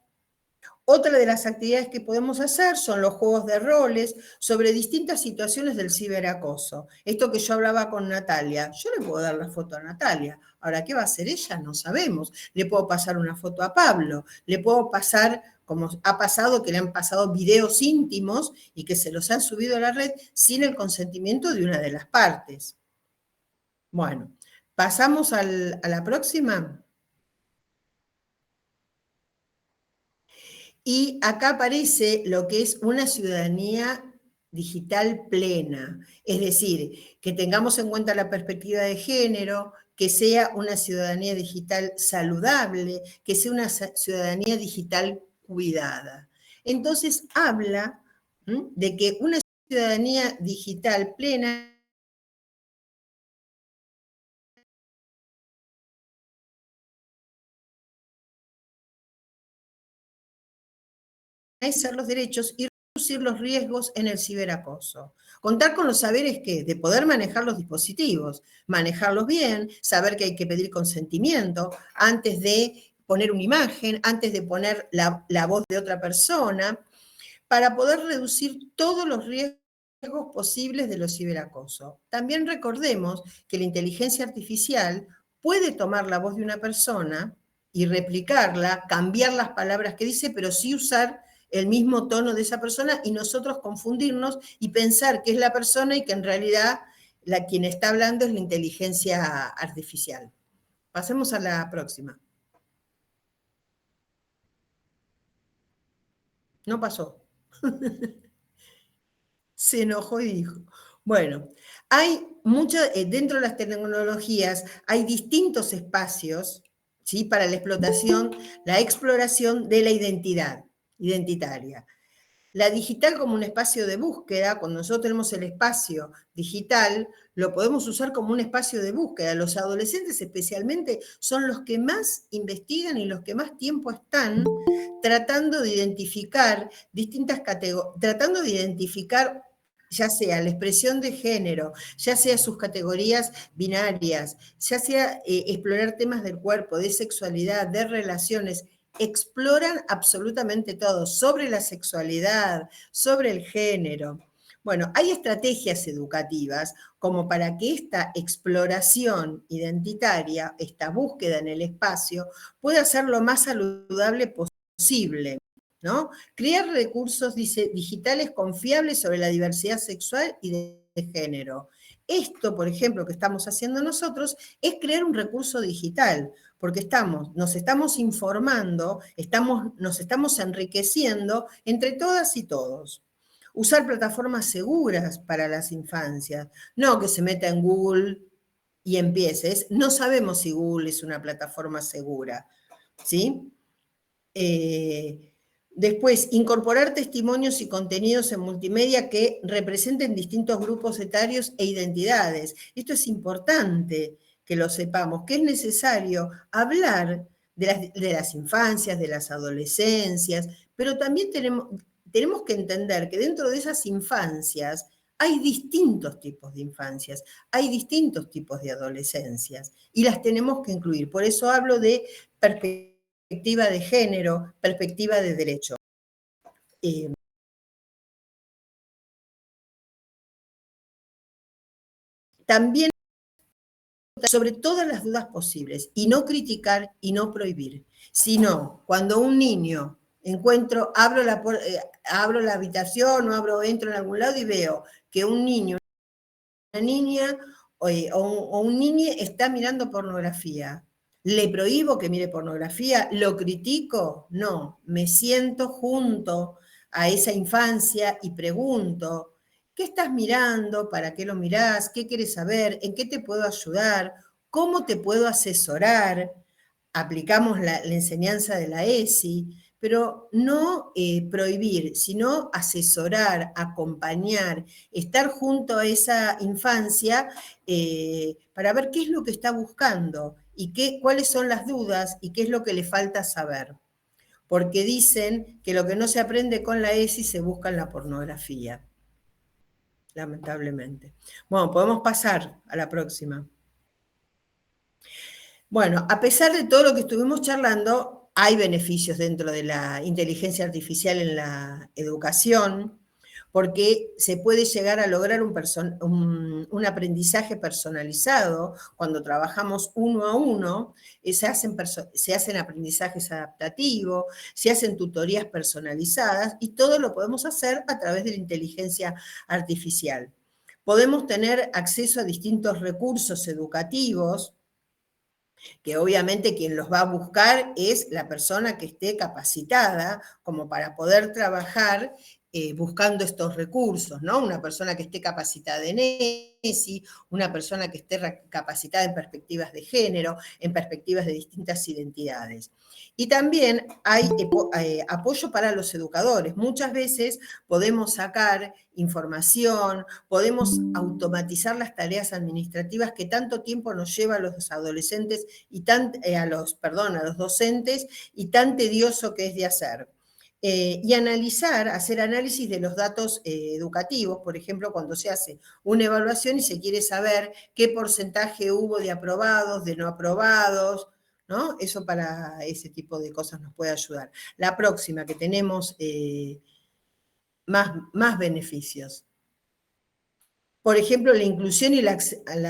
Otra de las actividades que podemos hacer son los juegos de roles sobre distintas situaciones del ciberacoso. Esto que yo hablaba con Natalia, yo le puedo dar la foto a Natalia. Ahora, ¿qué va a hacer ella? No sabemos. Le puedo pasar una foto a Pablo, le puedo pasar, como ha pasado, que le han pasado videos íntimos y que se los han subido a la red sin el consentimiento de una de las partes. Bueno, pasamos a la próxima. Y acá aparece lo que es una ciudadanía digital plena, es decir, que tengamos en cuenta la perspectiva de género, que sea una ciudadanía digital saludable, que sea una ciudadanía digital cuidada. Entonces habla de que una ciudadanía digital plena los derechos y reducir los riesgos en el ciberacoso. Contar con los saberes ¿qué? De poder manejar los dispositivos, manejarlos bien, saber que hay que pedir consentimiento antes de poner una imagen, antes de poner la voz de otra persona, para poder reducir todos los riesgos posibles de los ciberacosos. También recordemos que la inteligencia artificial puede tomar la voz de una persona y replicarla, cambiar las palabras que dice, pero sí usar el mismo tono de esa persona y nosotros confundirnos y pensar que es la persona y que en realidad quien está hablando es la inteligencia artificial. Pasemos a la próxima. No pasó. Se enojó y dijo. Bueno, hay dentro de las tecnologías hay distintos espacios, ¿sí? Para la exploración de la identidad identitaria. La digital como un espacio de búsqueda, cuando nosotros tenemos el espacio digital, lo podemos usar como un espacio de búsqueda. Los adolescentes especialmente son los que más investigan y los que más tiempo están tratando de identificar tratando de identificar ya sea la expresión de género, ya sea sus categorías binarias, ya sea explorar temas del cuerpo, de sexualidad, de relaciones, exploran absolutamente todo, sobre la sexualidad, sobre el género. Bueno, hay estrategias educativas como para que esta exploración identitaria, esta búsqueda en el espacio, pueda ser lo más saludable posible, ¿no? Crear recursos digitales confiables sobre la diversidad sexual y de género. Esto, por ejemplo, que estamos haciendo nosotros, es crear un recurso digital, porque nos estamos informando, nos estamos enriqueciendo entre todas y todos. Usar plataformas seguras para las infancias, no que se meta en Google y empieces. No sabemos si Google es una plataforma segura, ¿sí? Después, incorporar testimonios y contenidos en multimedia que representen distintos grupos etarios e identidades. Esto es importante que lo sepamos, que es necesario hablar de las infancias, de las adolescencias, pero también tenemos que entender que dentro de esas infancias hay distintos tipos de infancias, hay distintos tipos de adolescencias, y las tenemos que incluir. Por eso hablo de perspectiva de género, perspectiva de derecho. También sobre todas las dudas posibles, y no criticar y no prohibir, sino cuando un niño abro la habitación o entro en algún lado y veo que un niño, una niña o un niño está mirando pornografía. ¿Le prohíbo que mire pornografía? ¿Lo critico? No, me siento junto a esa infancia y pregunto, ¿qué estás mirando? ¿Para qué lo mirás? ¿Qué quieres saber? ¿En qué te puedo ayudar? ¿Cómo te puedo asesorar? Aplicamos la enseñanza de la ESI, pero no prohibir, sino asesorar, acompañar, estar junto a esa infancia para ver qué es lo que está buscando y cuáles son las dudas y qué es lo que le falta saber. Porque dicen que lo que no se aprende con la ESI se busca en la pornografía, lamentablemente. Bueno, podemos pasar a la próxima. Bueno, a pesar de todo lo que estuvimos charlando, hay beneficios dentro de la inteligencia artificial en la educación, porque se puede llegar a lograr un aprendizaje personalizado. Cuando trabajamos uno a uno, se hacen aprendizajes adaptativos, se hacen tutorías personalizadas, y todo lo podemos hacer a través de la inteligencia artificial. Podemos tener acceso a distintos recursos educativos, que obviamente quien los va a buscar es la persona que esté capacitada como para poder trabajar buscando estos recursos, ¿no? Una persona que esté capacitada en ESI, una persona que esté capacitada en perspectivas de género, en perspectivas de distintas identidades. Y también hay apoyo para los educadores. Muchas veces podemos sacar información, podemos automatizar las tareas administrativas que tanto tiempo nos lleva a los adolescentes y a los docentes, y tan tedioso que es de hacer. y hacer análisis de los datos educativos, por ejemplo, cuando se hace una evaluación y se quiere saber qué porcentaje hubo de aprobados, de no aprobados, ¿no? Eso para ese tipo de cosas nos puede ayudar. La próxima, que tenemos más beneficios. Por ejemplo, la inclusión y la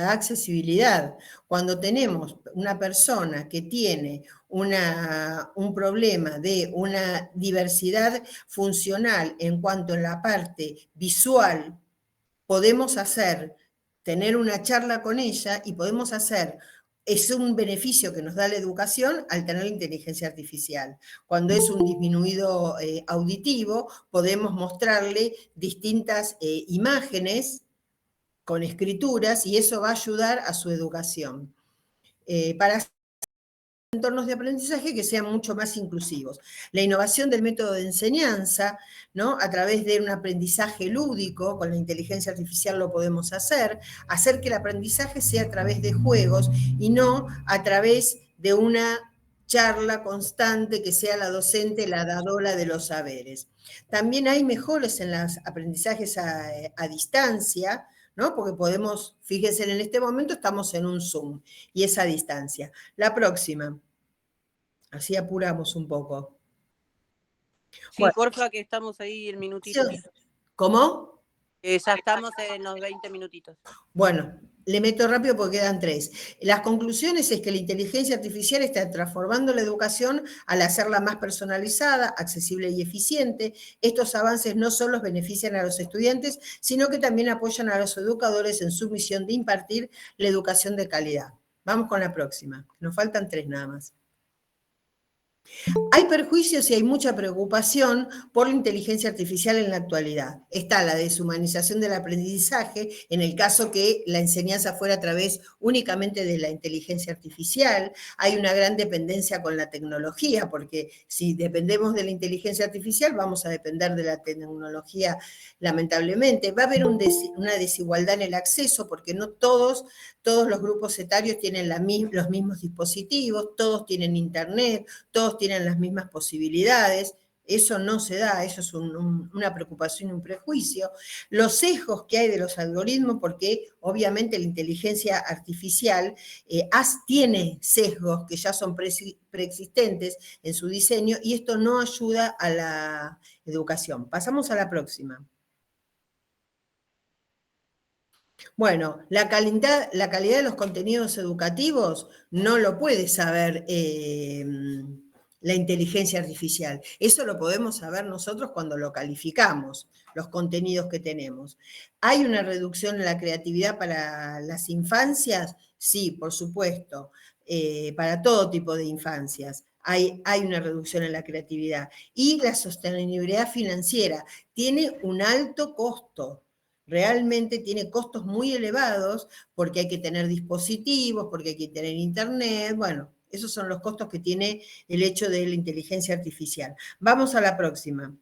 accesibilidad. Cuando tenemos una persona que tiene un problema de una diversidad funcional en cuanto a la parte visual, podemos tener una charla con ella y podemos es un beneficio que nos da la educación al tener la inteligencia artificial. Cuando es un disminuido auditivo, podemos mostrarle distintas imágenes con escrituras, y eso va a ayudar a su educación. Para hacer entornos de aprendizaje que sean mucho más inclusivos. La innovación del método de enseñanza, ¿no? A través de un aprendizaje lúdico, con la inteligencia artificial lo podemos hacer que el aprendizaje sea a través de juegos y no a través de una charla constante que sea la docente la dadora de los saberes. También hay mejoras en los aprendizajes a distancia, ¿no? Porque podemos, fíjense, en este momento estamos en un Zoom y es a distancia. La próxima. Así apuramos un poco. Sí, bueno, porfa, que estamos ahí el minutito. ¿Cómo? Ya estamos en los 20 minutitos. Bueno, le meto rápido porque quedan 3. Las conclusiones es que la inteligencia artificial está transformando la educación al hacerla más personalizada, accesible y eficiente. Estos avances no solo benefician a los estudiantes, sino que también apoyan a los educadores en su misión de impartir la educación de calidad. Vamos con la próxima. Nos faltan 3 nada más. Hay perjuicios y hay mucha preocupación por la inteligencia artificial en la actualidad. Está la deshumanización del aprendizaje, en el caso que la enseñanza fuera a través únicamente de la inteligencia artificial. Hay una gran dependencia con la tecnología, porque si dependemos de la inteligencia artificial, vamos a depender de la tecnología, lamentablemente. Va a haber una desigualdad en el acceso, porque no todos los grupos etarios tienen los mismos dispositivos, todos tienen internet, todos tienen las mismas posibilidades. Eso no se da, eso es una preocupación y un prejuicio. Los sesgos que hay de los algoritmos, porque obviamente la inteligencia artificial tiene sesgos que ya son preexistentes en su diseño, y esto no ayuda a la educación. Pasamos a la próxima. Bueno, la calidad de los contenidos educativos no lo puede saber la inteligencia artificial. Eso lo podemos saber nosotros cuando lo calificamos, los contenidos que tenemos. ¿Hay una reducción en la creatividad para las infancias? Sí, por supuesto, para todo tipo de infancias. Hay una reducción en la creatividad. Y la sostenibilidad financiera tiene un alto costo. Realmente tiene costos muy elevados porque hay que tener dispositivos, porque hay que tener internet. Bueno, esos son los costos que tiene el hecho de la inteligencia artificial. Vamos a la próxima.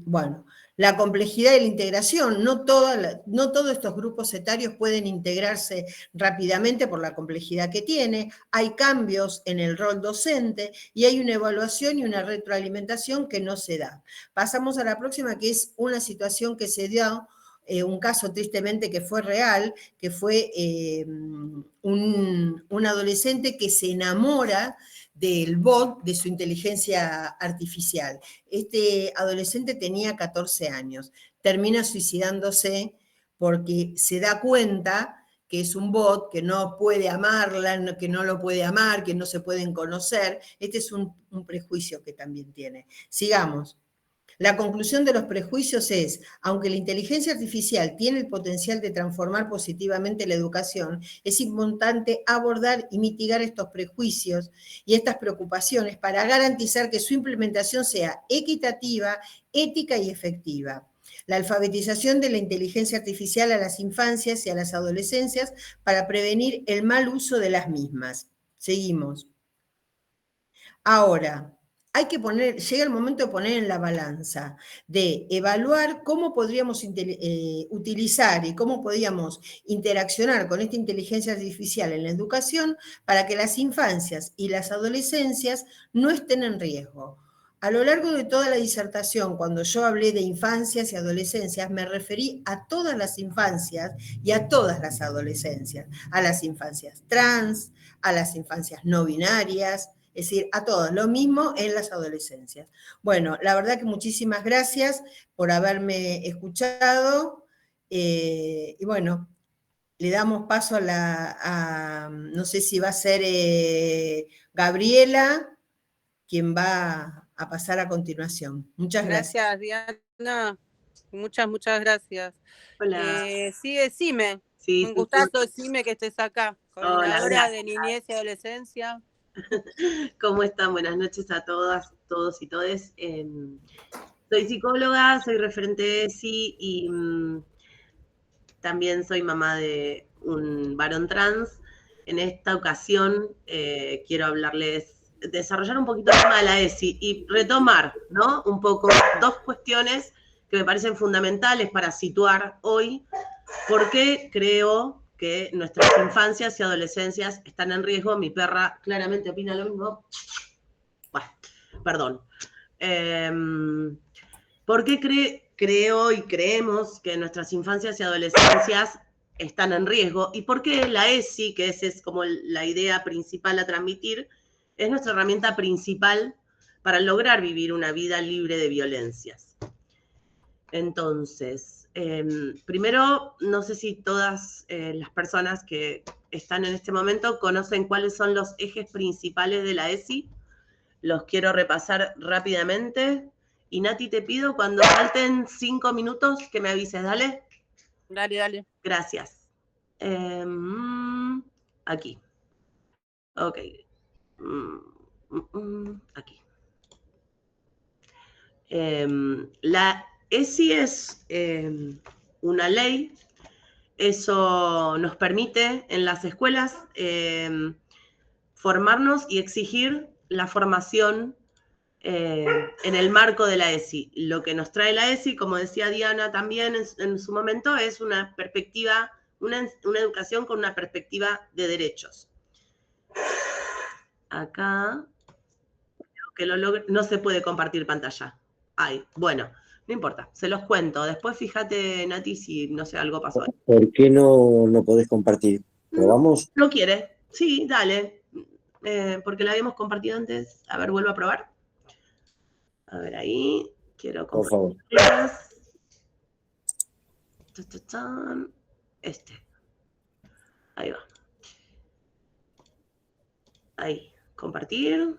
Bueno, la complejidad de la integración. No todos estos grupos etarios pueden integrarse rápidamente por la complejidad que tiene. Hay cambios en el rol docente y hay una evaluación y una retroalimentación que no se da. Pasamos a la próxima, que es una situación que se dio, un caso tristemente que fue real, que fue un adolescente que se enamora del bot, de su inteligencia artificial. Este adolescente tenía 14 años, termina suicidándose porque se da cuenta que es un bot, que no puede amarla, que no lo puede amar, que no se pueden conocer. Este es un prejuicio que también tiene. Sigamos. La conclusión de los prejuicios es, aunque la inteligencia artificial tiene el potencial de transformar positivamente la educación, es importante abordar y mitigar estos prejuicios y estas preocupaciones para garantizar que su implementación sea equitativa, ética y efectiva. La alfabetización de la inteligencia artificial a las infancias y a las adolescencias para prevenir el mal uso de las mismas. Seguimos. Ahora, llega el momento de poner en la balanza, de evaluar cómo podríamos utilizar y cómo podríamos interaccionar con esta inteligencia artificial en la educación para que las infancias y las adolescencias no estén en riesgo. A lo largo de toda la disertación, cuando yo hablé de infancias y adolescencias, me referí a todas las infancias y a todas las adolescencias, a las infancias trans, a las infancias no binarias, es decir, a todos, lo mismo en las adolescencias. Bueno, la verdad que muchísimas gracias por haberme escuchado, y bueno, le damos paso no sé si va a ser Gabriela, quien va a pasar a continuación. Muchas gracias. Gracias, Diana. Muchas gracias. Hola. Sí, Sime. Sí, Un gustazo, Sime, que estés acá. Hola, Coordinadora de Niñez y Adolescencia. ¿Cómo están? Buenas noches a todas, todos y todes. Soy psicóloga, soy referente de ESI y también soy mamá de un varón trans. En esta ocasión quiero desarrollar un poquito el tema de la ESI y retomar, ¿no? Un poco dos cuestiones que me parecen fundamentales para situar hoy por qué creo que nuestras infancias y adolescencias están en riesgo. Mi perra claramente opina lo mismo. Bueno, perdón. ¿Por qué creo y creemos que nuestras infancias y adolescencias están en riesgo? ¿Y por qué la ESI, que esa es como la idea principal a transmitir, es nuestra herramienta principal para lograr vivir una vida libre de violencias? Entonces, primero, no sé si todas las personas que están en este momento conocen cuáles son los ejes principales de la ESI. Los quiero repasar rápidamente. Y Nati, te pido cuando falten 5 minutos que me avises, ¿dale? Dale. Gracias. Aquí. Ok. Aquí. La ESI es una ley. Eso nos permite en las escuelas formarnos y exigir la formación en el marco de la ESI. Lo que nos trae la ESI, como decía Diana también en su momento, es una perspectiva, una educación con una perspectiva de derechos. Acá, que lo logre, no se puede compartir pantalla. Ay, bueno, no importa, se los cuento. Después fíjate, Nati, si no sé, algo pasó. ¿Por qué no podés compartir? ¿Probamos? ¿No quiere? Sí, dale. Porque la habíamos compartido antes. A ver, vuelvo a probar. A ver, ahí. Quiero compartir. Por favor. Ahí va. Ahí. Compartir.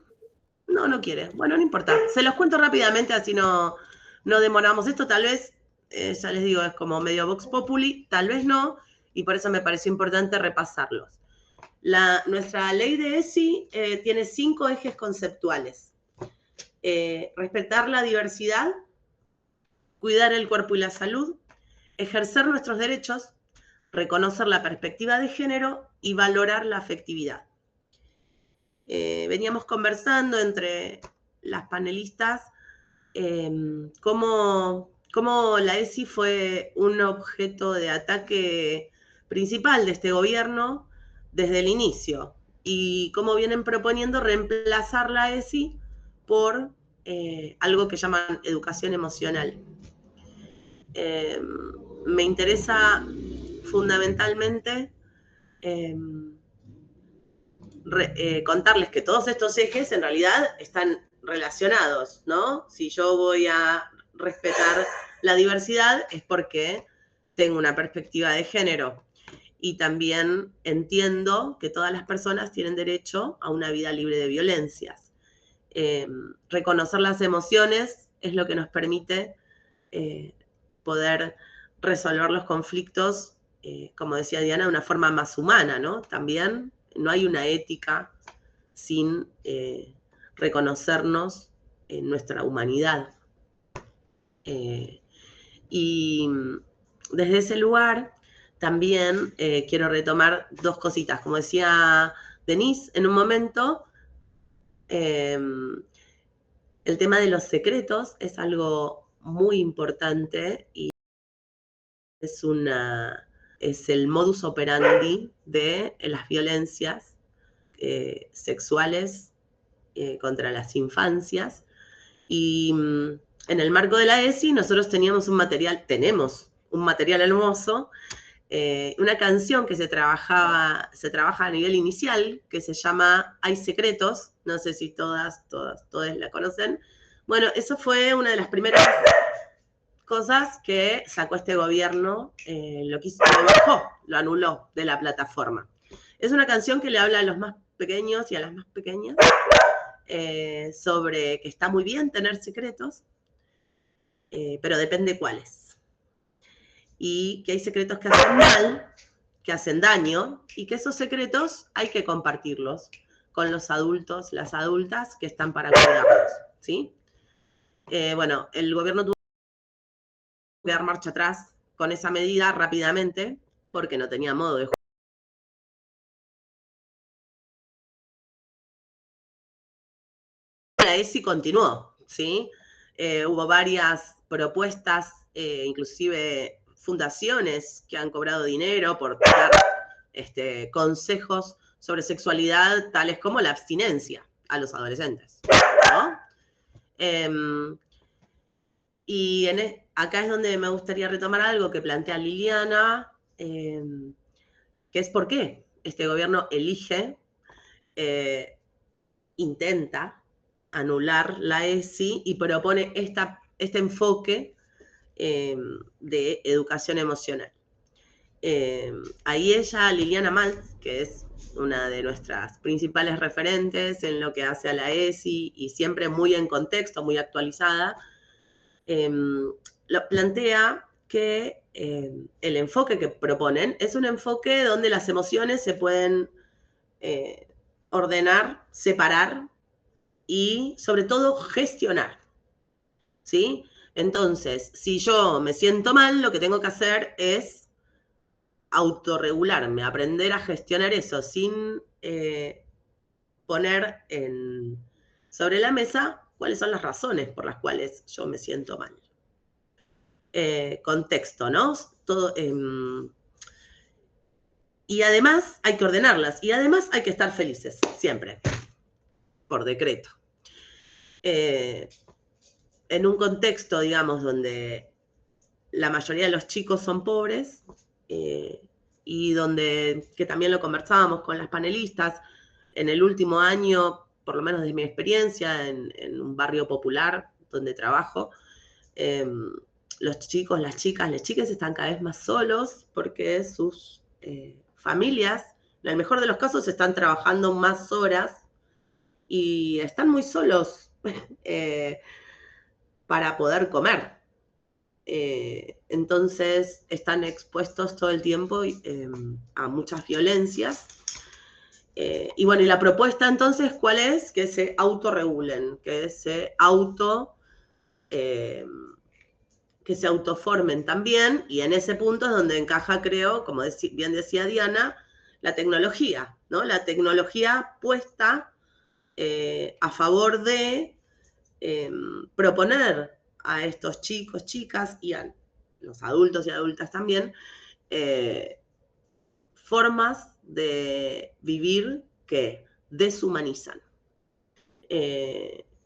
No quiere. Bueno, no importa. Se los cuento rápidamente, así no demoramos. Esto tal vez, ya les digo, es como medio Vox Populi, tal vez no, y por eso me pareció importante repasarlos. Nuestra ley de ESI tiene 5 ejes conceptuales. Respetar la diversidad, cuidar el cuerpo y la salud, ejercer nuestros derechos, reconocer la perspectiva de género y valorar la afectividad. Veníamos conversando entre las panelistas cómo la ESI fue un objeto de ataque principal de este gobierno desde el inicio y cómo vienen proponiendo reemplazar la ESI por algo que llaman educación emocional. Me interesa fundamentalmente contarles que todos estos ejes en realidad están relacionados, ¿no? Si yo voy a respetar la diversidad es porque tengo una perspectiva de género y también entiendo que todas las personas tienen derecho a una vida libre de violencias. Reconocer las emociones es lo que nos permite poder resolver los conflictos, como decía Diana, de una forma más humana, ¿no? También no hay una ética sin reconocernos en nuestra humanidad. Y desde ese lugar también quiero retomar 2 cositas. Como decía Denise en un momento, el tema de los secretos es algo muy importante y es el modus operandi de las violencias sexuales contra las infancias. Y en el marco de la ESI nosotros tenemos un material hermoso, una canción que se trabaja a nivel inicial, que se llama Hay Secretos, no sé si todos la conocen. Bueno, eso fue una de las primeras cosas que sacó este gobierno, lo bajó, lo anuló de la plataforma. Es una canción que le habla a los más pequeños y a las más pequeñas, sobre que está muy bien tener secretos, pero depende cuáles. Y que hay secretos que hacen mal, que hacen daño, y que esos secretos hay que compartirlos con los adultos, las adultas que están para cuidarlos, ¿sí? Bueno, el gobierno tuvo que dar marcha atrás con esa medida rápidamente, porque no tenía modo de jugar. La ESI continuó, ¿sí? Hubo varias propuestas, inclusive fundaciones que han cobrado dinero por dar consejos sobre sexualidad, tales como la abstinencia a los adolescentes, ¿no? Y acá es donde me gustaría retomar algo que plantea Liliana, que es por qué este gobierno elige, intenta anular la ESI y propone este enfoque de educación emocional. Ahí ella, Liliana Maltz, que es una de nuestras principales referentes en lo que hace a la ESI y siempre muy en contexto, muy actualizada, lo plantea que el enfoque que proponen es un enfoque donde las emociones se pueden ordenar, separar y sobre todo gestionar, ¿sí? Entonces, si yo me siento mal, lo que tengo que hacer es autorregularme, aprender a gestionar eso sin poner sobre la mesa cuáles son las razones por las cuales yo me siento mal. Contexto, ¿no? Todo, y además hay que ordenarlas, y además hay que estar felices, siempre, por decreto. En un contexto, digamos, donde la mayoría de los chicos son pobres, y donde, que también lo conversábamos con las panelistas, en el último año, por lo menos desde mi experiencia, en un barrio popular donde trabajo, los chicos, las chicas están cada vez más solos porque sus familias, en el mejor de los casos, están trabajando más horas y están muy solos para poder comer. Entonces están expuestos todo el tiempo a muchas violencias. Y bueno, y la propuesta entonces, ¿cuál es? Que se autorregulen, que se autoformen también, y en ese punto es donde encaja, creo, como bien decía Diana, la tecnología, ¿no? La tecnología puesta a favor de proponer a estos chicos, chicas, y a los adultos y adultas también, formas de vivir que deshumanizan.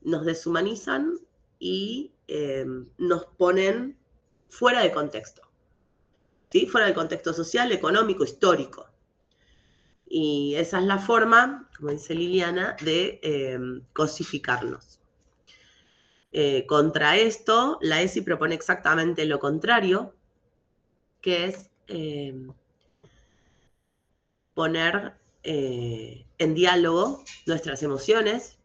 Nos deshumanizan y nos ponen fuera de contexto, ¿sí? Fuera del contexto social, económico, histórico. Y esa es la forma, como dice Liliana, de cosificarnos. Contra esto, la ESI propone exactamente lo contrario, que es poner en diálogo nuestras emociones,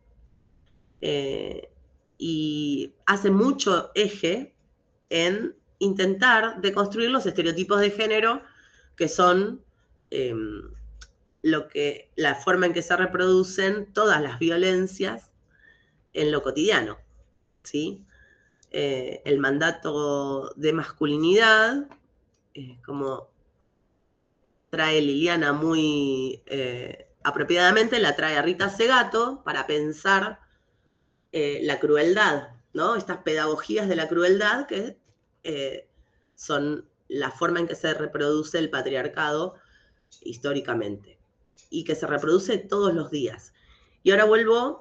y hace mucho eje en intentar deconstruir los estereotipos de género, que son la forma en que se reproducen todas las violencias en lo cotidiano, ¿sí? El mandato de masculinidad, como trae Liliana muy apropiadamente, la trae a Rita Segato para pensar la crueldad, ¿no? Estas pedagogías de la crueldad que son la forma en que se reproduce el patriarcado históricamente y que se reproduce todos los días. Y ahora vuelvo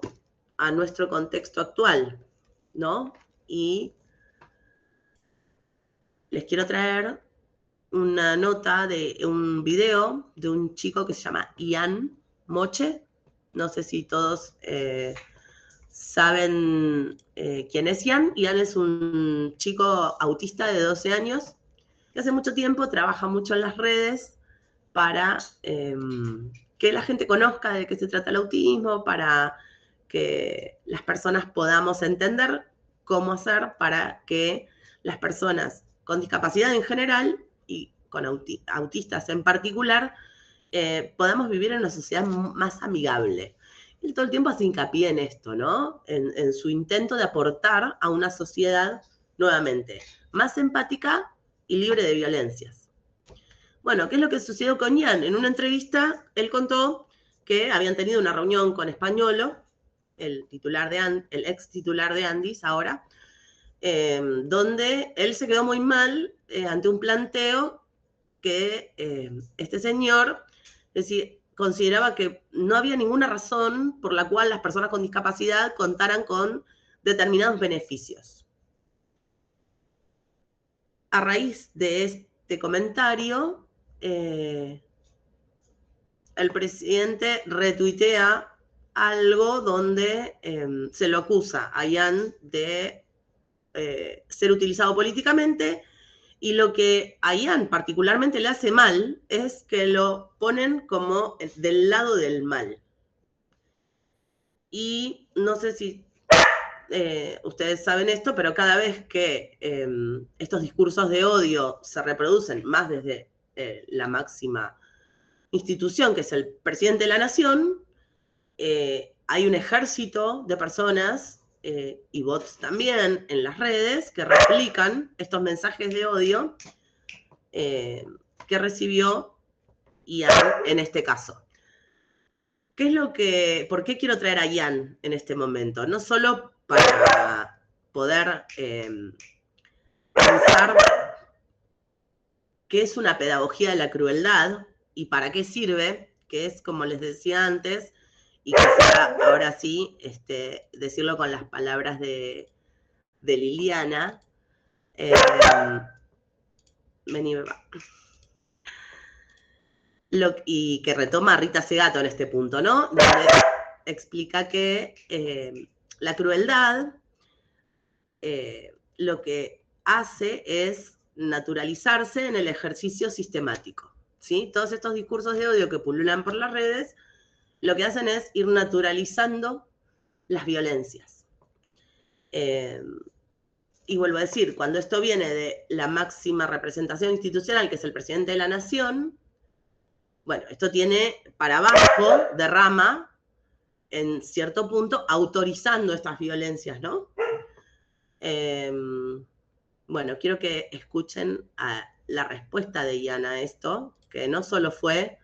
a nuestro contexto actual. ¿no? Y les quiero traer una nota de un video de un chico que se llama Ian Moche. No sé si todos saben quién es Ian. Ian es un chico autista de 12 años que hace mucho tiempo trabaja mucho en las redes para que la gente conozca de qué se trata el autismo, para que las personas podamos entender cómo hacer para que las personas con discapacidad en general y con autistas en particular podamos vivir en una sociedad más amigable. Él todo el tiempo hace hincapié en esto, ¿no? En su intento de aportar a una sociedad, nuevamente, más empática y libre de violencias. Bueno, ¿qué es lo que sucedió con Ian? En una entrevista, él contó que habían tenido una reunión con Españolo, el ex titular de Andis ahora, donde él se quedó muy mal ante un planteo que este señor consideraba que no había ninguna razón por la cual las personas con discapacidad contaran con determinados beneficios. A raíz de este comentario, el presidente retuitea algo donde se lo acusa a Ian de ser utilizado políticamente, y lo que a Ian particularmente le hace mal es que lo ponen como del lado del mal. Y no sé si ustedes saben esto, pero cada vez que estos discursos de odio se reproducen más desde la máxima institución, que es el presidente de la nación, hay un ejército de personas y bots también en las redes que replican estos mensajes de odio que recibió Ian en este caso. ¿Por qué quiero traer a Ian en este momento? No solo para poder pensar qué es una pedagogía de la crueldad y para qué sirve, que es, como les decía antes, y quisiera ahora sí decirlo con las palabras de Liliana, y que retoma Rita Segato en este punto, ¿no? Donde explica que la crueldad lo que hace es naturalizarse en el ejercicio sistemático, ¿sí? Todos estos discursos de odio que pululan por las redes lo que hacen es ir naturalizando las violencias. Y vuelvo a decir, cuando esto viene de la máxima representación institucional, que es el presidente de la nación, bueno, esto tiene para abajo, derrama, en cierto punto, autorizando estas violencias, ¿no? Bueno, quiero que escuchen la respuesta de Ian a esto, que no solo fue...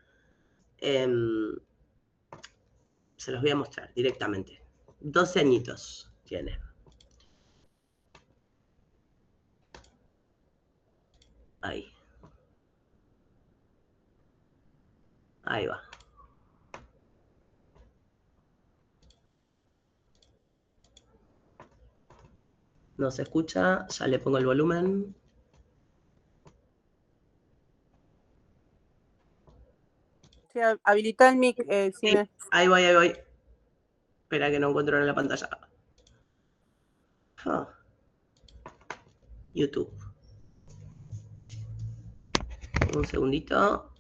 se los voy a mostrar directamente. 12 añitos tiene. Ahí. Ahí va. No se escucha, ya le pongo el volumen. Sí, habilita el mic, Sí, ahí voy, ahí voy. Espera que no encuentro en la pantalla. Oh. YouTube. Un segundito.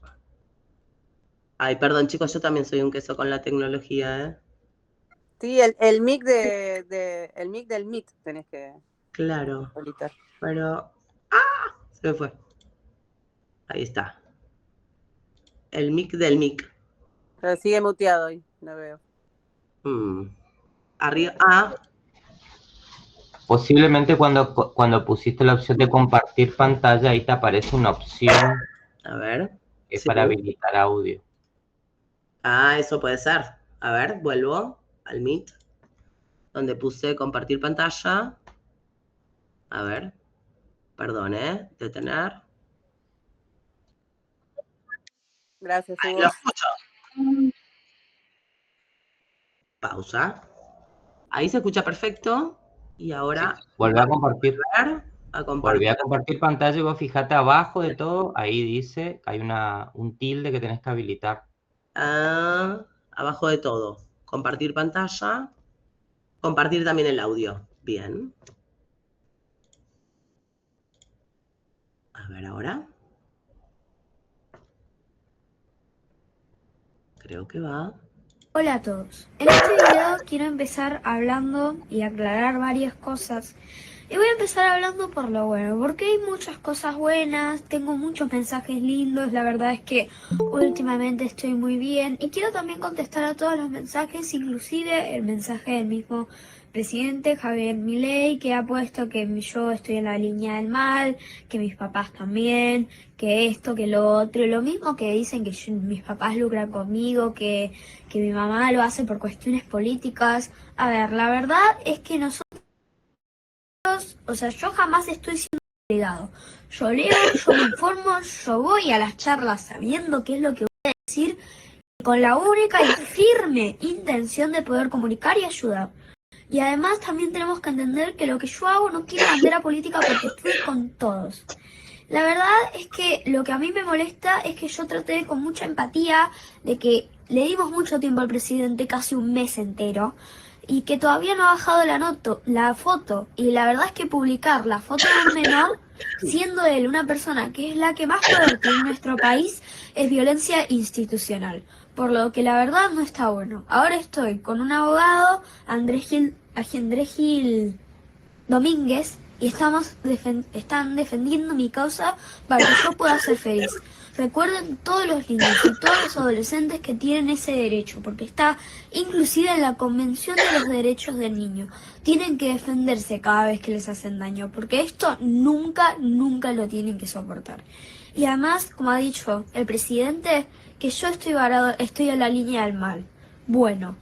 Ay, perdón, chicos, yo también soy un queso con la tecnología, ¿eh? Sí, el mic el mic del mic tenés que Claro. habilitar. Pero... ¡ah! Se me fue. Ahí está. El mic del mic. Pero sigue muteado ahí, no veo. Arriba. Ah. Posiblemente cuando pusiste la opción de compartir pantalla, ahí te aparece una opción. A ver. Que es sí, para habilitar audio. Ah, eso puede ser. A ver, vuelvo al Meet, donde puse compartir pantalla. A ver. Perdón, detener. Gracias, Ahí Hugo. lo escucho. Pausa. Ahí se escucha perfecto. Y ahora Volví a compartir. a compartir. Volví a compartir pantalla y vos fijate abajo de todo, ahí dice que hay un tilde que tenés que habilitar. Abajo de todo. Compartir pantalla. Compartir también el audio. Bien. A ver ahora. Creo que va. Hola a todos. En este video quiero empezar hablando y aclarar varias cosas. Y voy a empezar hablando por lo bueno, porque hay muchas cosas buenas, tengo muchos mensajes lindos, la verdad es que últimamente estoy muy bien y quiero también contestar a todos los mensajes, inclusive el mensaje del mismo presidente Javier Milei, que ha puesto que yo estoy en la línea del mal, que mis papás también, que esto, que lo otro, y lo mismo que dicen que mis papás lucran conmigo, que mi mamá lo hace por cuestiones políticas. A ver, la verdad es que nosotros, o sea, yo jamás estoy siendo obligado. Yo leo, yo me informo, yo voy a las charlas sabiendo qué es lo que voy a decir, con la única y firme intención de poder comunicar y ayudar. Y además también tenemos que entender que lo que yo hago no tiene bandera política porque estoy con todos. La verdad es que lo que a mí me molesta es que yo traté con mucha empatía de que le dimos mucho tiempo al presidente, casi un mes entero, y que todavía no ha bajado la foto. Y la verdad es que publicar la foto de un menor, siendo él una persona que es la que más poder tiene en nuestro país, es violencia institucional. Por lo que la verdad no está bueno. Ahora estoy con un abogado, Andrés Gil Domínguez, y están defendiendo mi causa para que yo pueda ser feliz. Recuerden todos los niños y todos los adolescentes que tienen ese derecho, porque está inclusive en la Convención de los Derechos del Niño. Tienen que defenderse cada vez que les hacen daño, porque esto nunca lo tienen que soportar. Y además, como ha dicho el presidente, que yo estoy en la línea del mal. Bueno,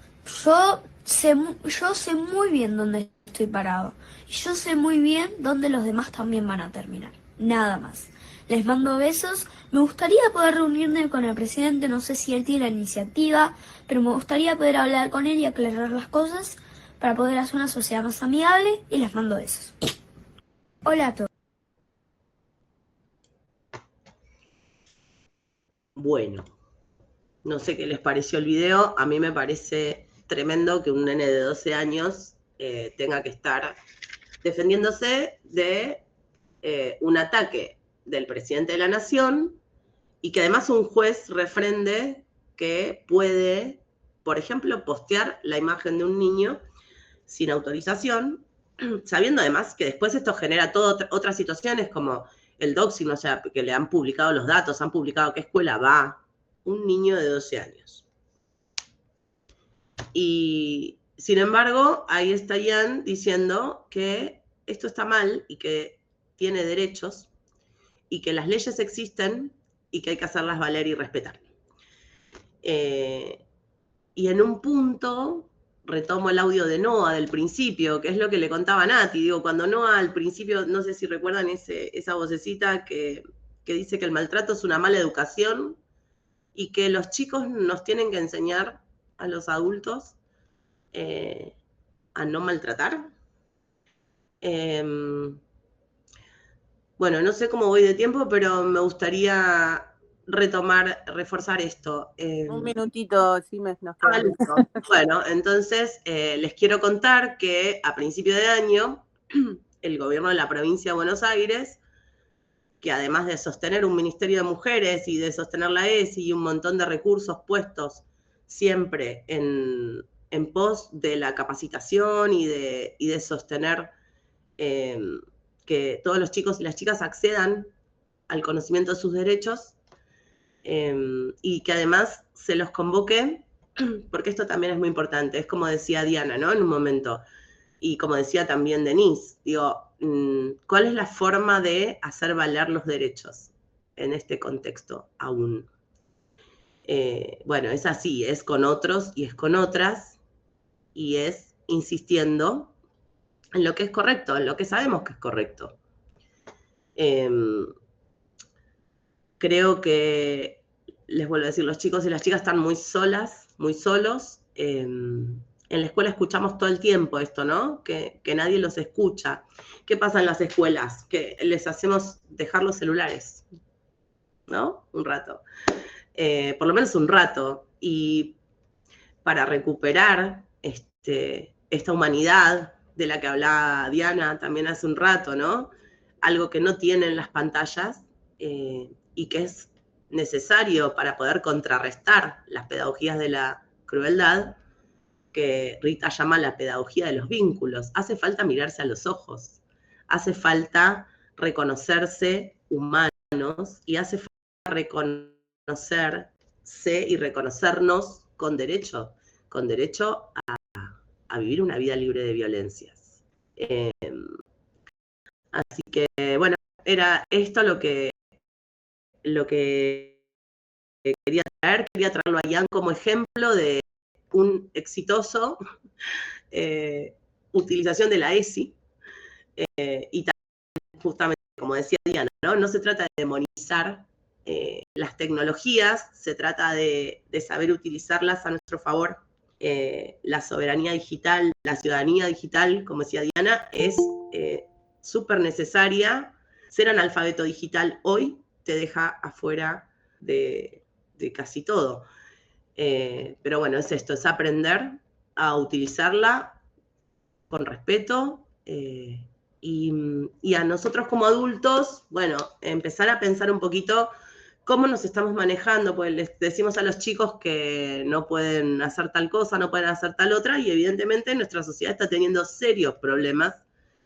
yo sé muy bien dónde estoy parado. Y yo sé muy bien dónde los demás también van a terminar. Nada más. Les mando besos. Me gustaría poder reunirme con el presidente, no sé si él tiene la iniciativa, pero me gustaría poder hablar con él y aclarar las cosas para poder hacer una sociedad más amigable, y les mando besos. Hola a todos. Bueno, no sé qué les pareció el video. A mí me parece tremendo que un nene de 12 años tenga que estar defendiéndose de un ataque del presidente de la nación, y que además un juez refrende que puede, por ejemplo, postear la imagen de un niño sin autorización, sabiendo además que después esto genera otras situaciones como el doxing, o sea, que le han publicado los datos, han publicado a qué escuela va un niño de 12 años. Y sin embargo, ahí está Ian diciendo que esto está mal y que tiene derechos y que las leyes existen y que hay que hacerlas valer y respetar. Y en un punto retomo el audio de Noah del principio, que es lo que le contaba a Nati. Digo, cuando Noah al principio, no sé si recuerdan esa vocecita que dice que el maltrato es una mala educación y que los chicos nos tienen que enseñar a los adultos a no maltratar. Bueno, no sé cómo voy de tiempo, pero me gustaría reforzar esto. Un minutito, sí, nos queda. Bueno, entonces les quiero contar que a principio de año el gobierno de la provincia de Buenos Aires, que además de sostener un ministerio de mujeres y de sostener la ESI y un montón de recursos puestos siempre en pos de la capacitación y de sostener que todos los chicos y las chicas accedan al conocimiento de sus derechos, y que además se los convoque, porque esto también es muy importante, es como decía Diana, ¿no? En un momento, y como decía también Denise, digo, ¿cuál es la forma de hacer valer los derechos en este contexto aún? Bueno, es así, es con otros y es con otras, y es insistiendo en lo que es correcto, en lo que sabemos que es correcto. Creo que, les vuelvo a decir, los chicos y las chicas están muy solas, muy solos. En la escuela escuchamos todo el tiempo esto, ¿no? Que nadie los escucha. ¿Qué pasa en las escuelas? Que les hacemos dejar los celulares, ¿no? Un rato. Por lo menos un rato. Y para recuperar esta humanidad de la que hablaba Diana también hace un rato, ¿no? Algo que no tienen las pantallas y que es necesario para poder contrarrestar las pedagogías de la crueldad, que Rita llama la pedagogía de los vínculos. Hace falta mirarse a los ojos, hace falta reconocerse humanos y hace falta reconocerse y reconocernos con derecho a vivir una vida libre de violencias. Así que, bueno, era esto lo que quería traerlo a Ian como ejemplo de un exitoso utilización de la ESI y también, justamente, como decía Diana, no se trata de demonizar las tecnologías, se trata de saber utilizarlas a nuestro favor. La soberanía digital, la ciudadanía digital, como decía Diana, es súper necesaria. Ser analfabeto digital hoy te deja afuera de casi todo. Pero bueno, es esto, es aprender a utilizarla con respeto y a nosotros como adultos, bueno, empezar a pensar un poquito cómo nos estamos manejando, pues les decimos a los chicos que no pueden hacer tal cosa, no pueden hacer tal otra, y evidentemente nuestra sociedad está teniendo serios problemas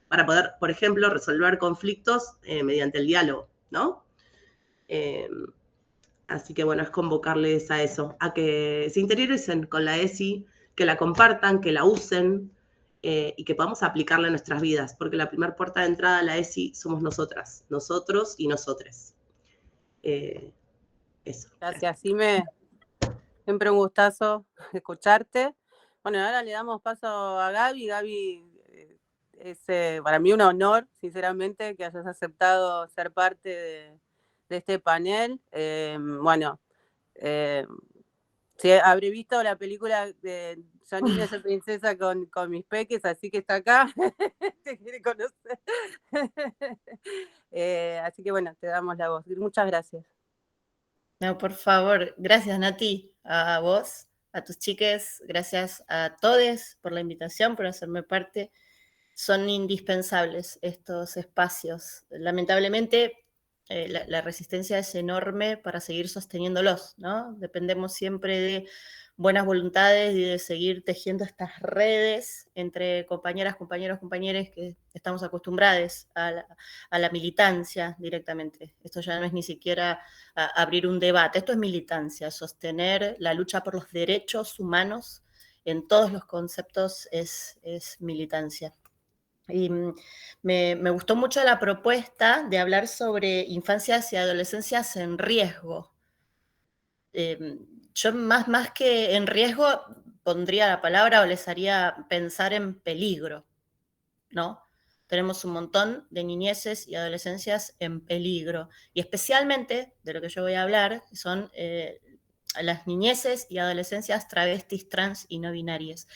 para poder, por ejemplo, resolver conflictos mediante el diálogo, ¿no? Así que bueno, es convocarles a eso, a que se interioricen con la ESI, que la compartan, que la usen y que podamos aplicarla en nuestras vidas, porque la primera puerta de entrada a la ESI somos nosotras, nosotros y nosotres. Eso. Gracias, siempre un gustazo escucharte. Bueno, ahora le damos paso a Gaby. Gaby, es para mí un honor, sinceramente, que hayas aceptado ser parte de este panel. Bueno, sí, habré visto la película de Johnny esa princesa con mis peques, así que está acá, te quiere conocer. Así que bueno, te damos la voz. Muchas gracias. No, por favor, gracias Nati, a vos, a tus chiques, gracias a todos por la invitación, por hacerme parte. Son indispensables estos espacios. Lamentablemente, la resistencia es enorme para seguir sosteniéndolos, ¿no? Dependemos siempre de buenas voluntades y de seguir tejiendo estas redes entre compañeras, compañeros, compañeres que estamos acostumbrados a la militancia directamente. Esto ya no es ni siquiera abrir un debate, esto es militancia, sostener la lucha por los derechos humanos en todos los conceptos es militancia. Y me gustó mucho la propuesta de hablar sobre infancias y adolescencias en riesgo. Yo más que en riesgo pondría la palabra o les haría pensar en peligro, ¿no? Tenemos un montón de niñeces y adolescencias en peligro. Y especialmente, de lo que yo voy a hablar, son las niñeces y adolescencias travestis, trans y no binarias.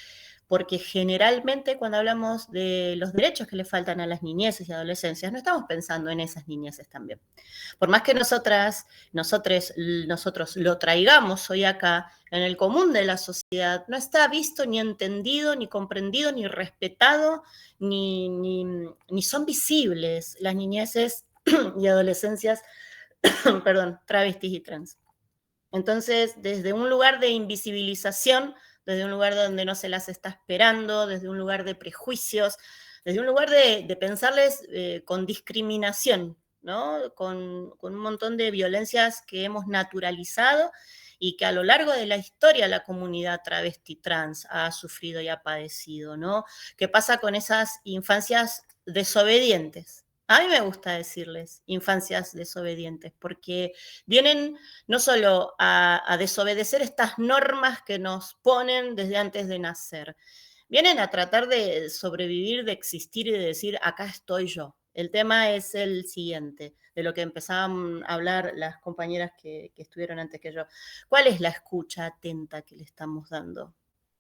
Porque generalmente cuando hablamos de los derechos que le faltan a las niñeces y adolescencias, no estamos pensando en esas niñeces también. Por más que nosotros lo traigamos hoy acá, en el común de la sociedad, no está visto, ni entendido, ni comprendido, ni respetado, ni son visibles las niñeces y adolescencias, perdón, travestis y trans. Entonces, desde un lugar de invisibilización, desde un lugar donde no se las está esperando, desde un lugar de prejuicios, desde un lugar de pensarles con discriminación, ¿no? Con un montón de violencias que hemos naturalizado y que a lo largo de la historia la comunidad travesti trans ha sufrido y ha padecido, ¿no? ¿Qué pasa con esas infancias desobedientes? A mí me gusta decirles infancias desobedientes, porque vienen no solo a desobedecer estas normas que nos ponen desde antes de nacer, vienen a tratar de sobrevivir, de existir y de decir, acá estoy yo. El tema es el siguiente, de lo que empezaban a hablar las compañeras que estuvieron antes que yo. ¿Cuál es la escucha atenta que le estamos dando?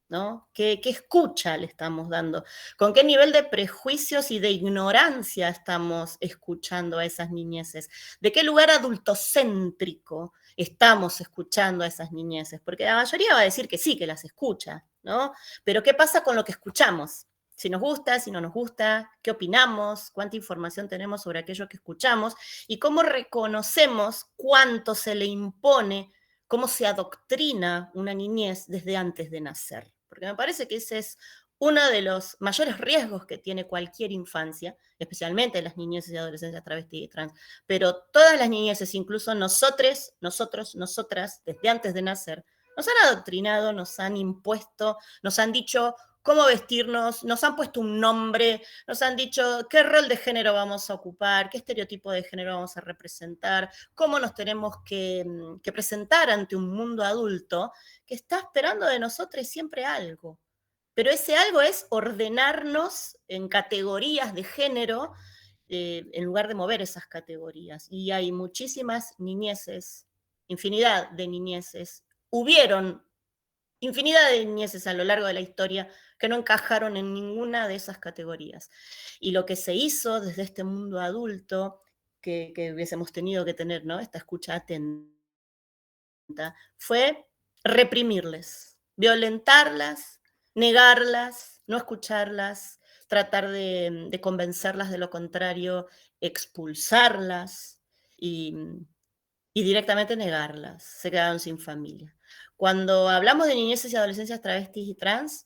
¿no? ¿Qué escucha le estamos dando? ¿Con qué nivel de prejuicios y de ignorancia estamos escuchando a esas niñeces? ¿De qué lugar adultocéntrico estamos escuchando a esas niñeces? Porque la mayoría va a decir que sí, que las escucha, ¿no? Pero ¿qué pasa con lo que escuchamos? Si nos gusta, si no nos gusta, qué opinamos, cuánta información tenemos sobre aquello que escuchamos y cómo reconocemos cuánto se le impone, cómo se adoctrina una niñez desde antes de nacer. Porque me parece que ese es uno de los mayores riesgos que tiene cualquier infancia, especialmente las niñeces y adolescencias travesti y trans, pero todas las niñeces, incluso nosotras, desde antes de nacer, nos han adoctrinado, nos han impuesto, nos han dicho cómo vestirnos, nos han puesto un nombre, nos han dicho qué rol de género vamos a ocupar, qué estereotipo de género vamos a representar, cómo nos tenemos que presentar ante un mundo adulto que está esperando de nosotros siempre algo. Pero ese algo es ordenarnos en categorías de género en lugar de mover esas categorías. Y hay muchísimas niñeces, infinidad de niñeces, hubieron infinidad de niñeces a lo largo de la historia que no encajaron en ninguna de esas categorías. Y lo que se hizo desde este mundo adulto, que hubiésemos tenido que tener, ¿no?, esta escucha atenta, fue reprimirles, violentarlas, negarlas, no escucharlas, tratar de convencerlas de lo contrario, expulsarlas y directamente negarlas. Se quedaron sin familia. Cuando hablamos de niñeces y adolescencias travestis y trans,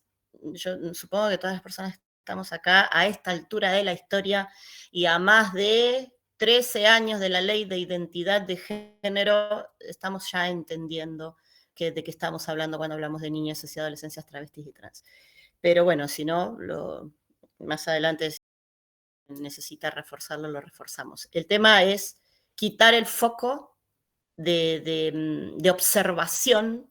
yo supongo que todas las personas que estamos acá a esta altura de la historia y a más de 13 años de la ley de identidad de género, estamos ya entendiendo de qué estamos hablando cuando hablamos de niñeces y adolescencias travestis y trans. Pero bueno, si no, más adelante si necesita reforzarlo, lo reforzamos. El tema es quitar el foco de observación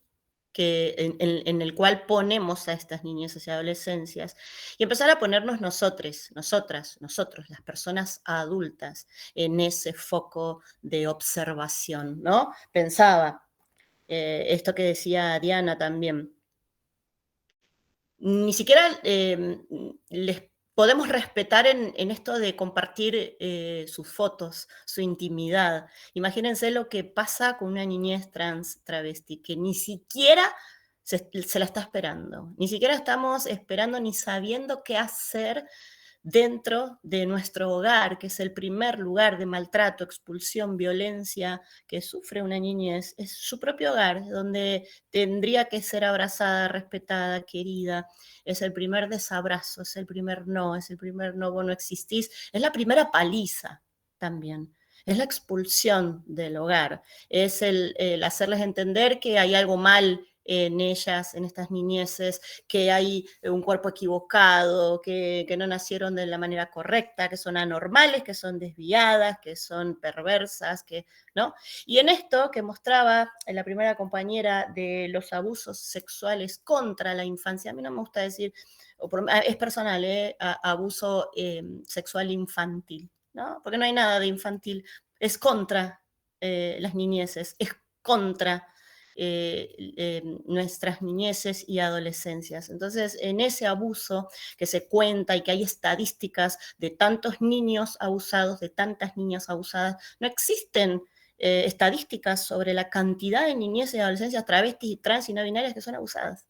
en el cual ponemos a estas niñeces y adolescencias y empezar a ponernos nosotros, las personas adultas, en ese foco de observación, ¿no? Pensaba, esto que decía Diana también, ni siquiera les podemos respetar en esto de compartir sus fotos, su intimidad. Imagínense lo que pasa con una niñez trans travesti, que ni siquiera se la está esperando, ni siquiera estamos esperando ni sabiendo qué hacer dentro de nuestro hogar, que es el primer lugar de maltrato, expulsión, violencia que sufre una niñez. Es su propio hogar, donde tendría que ser abrazada, respetada, querida. Es el primer desabrazo, es el primer no, vos no existís. Es la primera paliza también. Es la expulsión del hogar. Es el hacerles entender que hay algo mal en ellas, en estas niñeces, que hay un cuerpo equivocado, que no nacieron de la manera correcta, que son anormales, que son desviadas, que son perversas, ¿no? Y en esto que mostraba la primera compañera de los abusos sexuales contra la infancia, a mí no me gusta decir, es personal, abuso sexual infantil, ¿no? Porque no hay nada de infantil, es contra las niñeces, es contra nuestras niñeces y adolescencias. Entonces, en ese abuso que se cuenta y que hay estadísticas de tantos niños abusados, de tantas niñas abusadas, no existen estadísticas sobre la cantidad de niñeces y adolescencias travestis y trans y no binarias que son abusadas.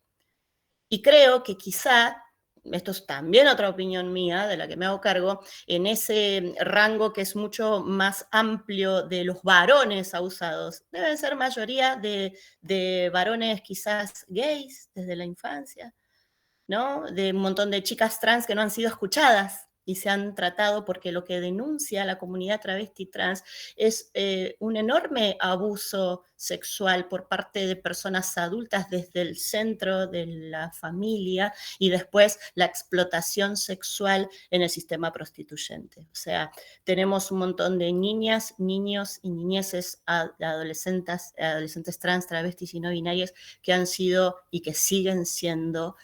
Y creo que quizá, esto es también otra opinión mía de la que me hago cargo, en ese rango que es mucho más amplio de los varones abusados, deben ser mayoría de varones quizás gays desde la infancia, ¿no? De un montón de chicas trans que no han sido escuchadas y se han tratado, porque lo que denuncia la comunidad travesti trans es un enorme abuso sexual por parte de personas adultas desde el centro de la familia y después la explotación sexual en el sistema prostituyente. O sea, tenemos un montón de niñas, niños y niñeces, adolescentes trans, travestis y no binarias que han sido y que siguen siendo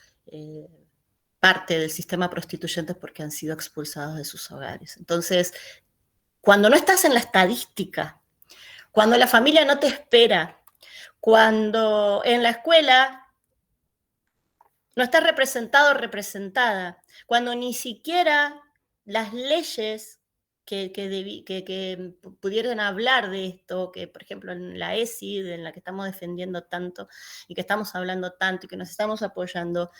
parte del sistema prostituyente porque han sido expulsados de sus hogares. Entonces, cuando no estás en la estadística, cuando la familia no te espera, cuando en la escuela no estás representado o representada, cuando ni siquiera las leyes que pudieran hablar de esto, que por ejemplo en la ESI, en la que estamos defendiendo tanto y que estamos hablando tanto y que nos estamos apoyando,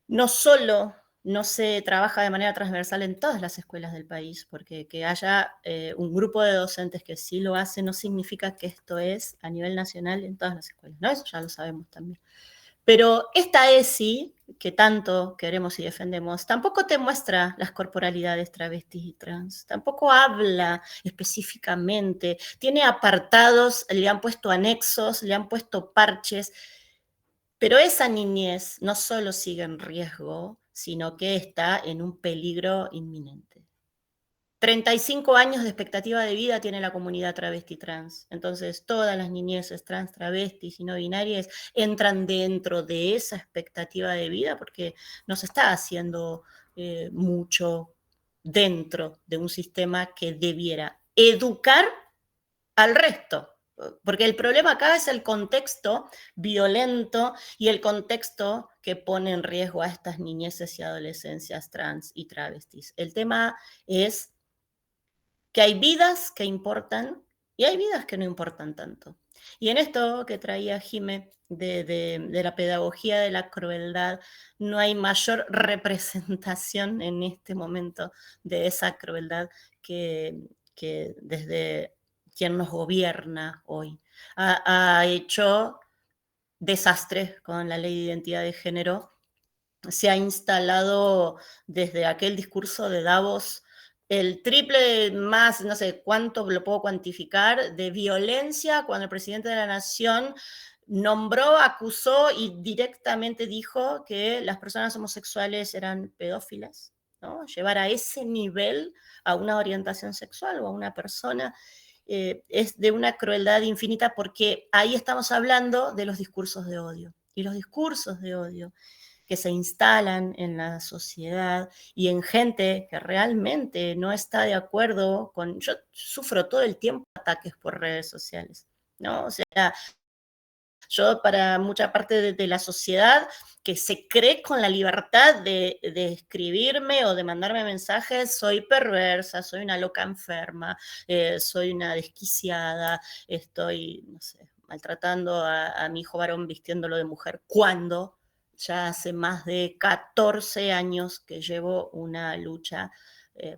no solo no se trabaja de manera transversal en todas las escuelas del país, porque que haya un grupo de docentes que sí lo hace no significa que esto es a nivel nacional en todas las escuelas, ¿no? Eso ya lo sabemos también. Pero esta ESI, que tanto queremos y defendemos, tampoco te muestra las corporalidades travestis y trans, tampoco habla específicamente, tiene apartados, le han puesto anexos, le han puesto parches, pero esa niñez no solo sigue en riesgo, sino que está en un peligro inminente. 35 años de expectativa de vida tiene la comunidad travesti trans. Entonces, todas las niñeces trans, travestis y no binarias entran dentro de esa expectativa de vida porque no se está haciendo mucho dentro de un sistema que debiera educar al resto. Porque el problema acá es el contexto violento y el contexto que pone en riesgo a estas niñeces y adolescencias trans y travestis. El tema es que hay vidas que importan y hay vidas que no importan tanto. Y en esto que traía Jime de la pedagogía de la crueldad, no hay mayor representación en este momento de esa crueldad que desde quien nos gobierna hoy. Ha hecho desastres con la ley de identidad de género. Se ha instalado desde aquel discurso de Davos el triple más, no sé cuánto lo puedo cuantificar, de violencia cuando el presidente de la nación nombró, acusó y directamente dijo que las personas homosexuales eran pedófilas, ¿no? Llevar a ese nivel a una orientación sexual o a una persona es de una crueldad infinita porque ahí estamos hablando de los discursos de odio. Y los discursos de odio que se instalan en la sociedad y en gente que realmente no está de acuerdo con... Yo sufro todo el tiempo ataques por redes sociales, ¿no? O sea, yo para mucha parte de la sociedad que se cree con la libertad de escribirme o de mandarme mensajes, soy perversa, soy una loca enferma, soy una desquiciada, estoy, no sé, maltratando a mi hijo varón vistiéndolo de mujer, cuando ya hace más de 14 años que llevo una lucha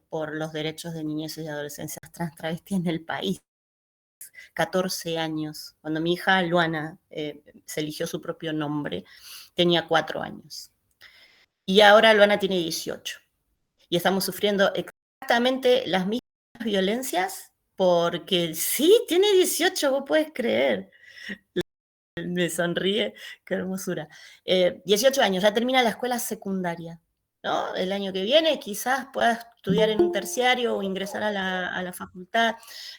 por los derechos de niñeces y adolescencias trans travestis en el país. 14 años. Cuando mi hija Luana se eligió su propio nombre, tenía 4 años. Y ahora Luana tiene 18. Y estamos sufriendo exactamente las mismas violencias porque sí, tiene 18, vos puedes creer. Me sonríe, qué hermosura. 18 años, ya termina la escuela secundaria, ¿no? El año que viene quizás pueda estudiar en un terciario o ingresar a la facultad.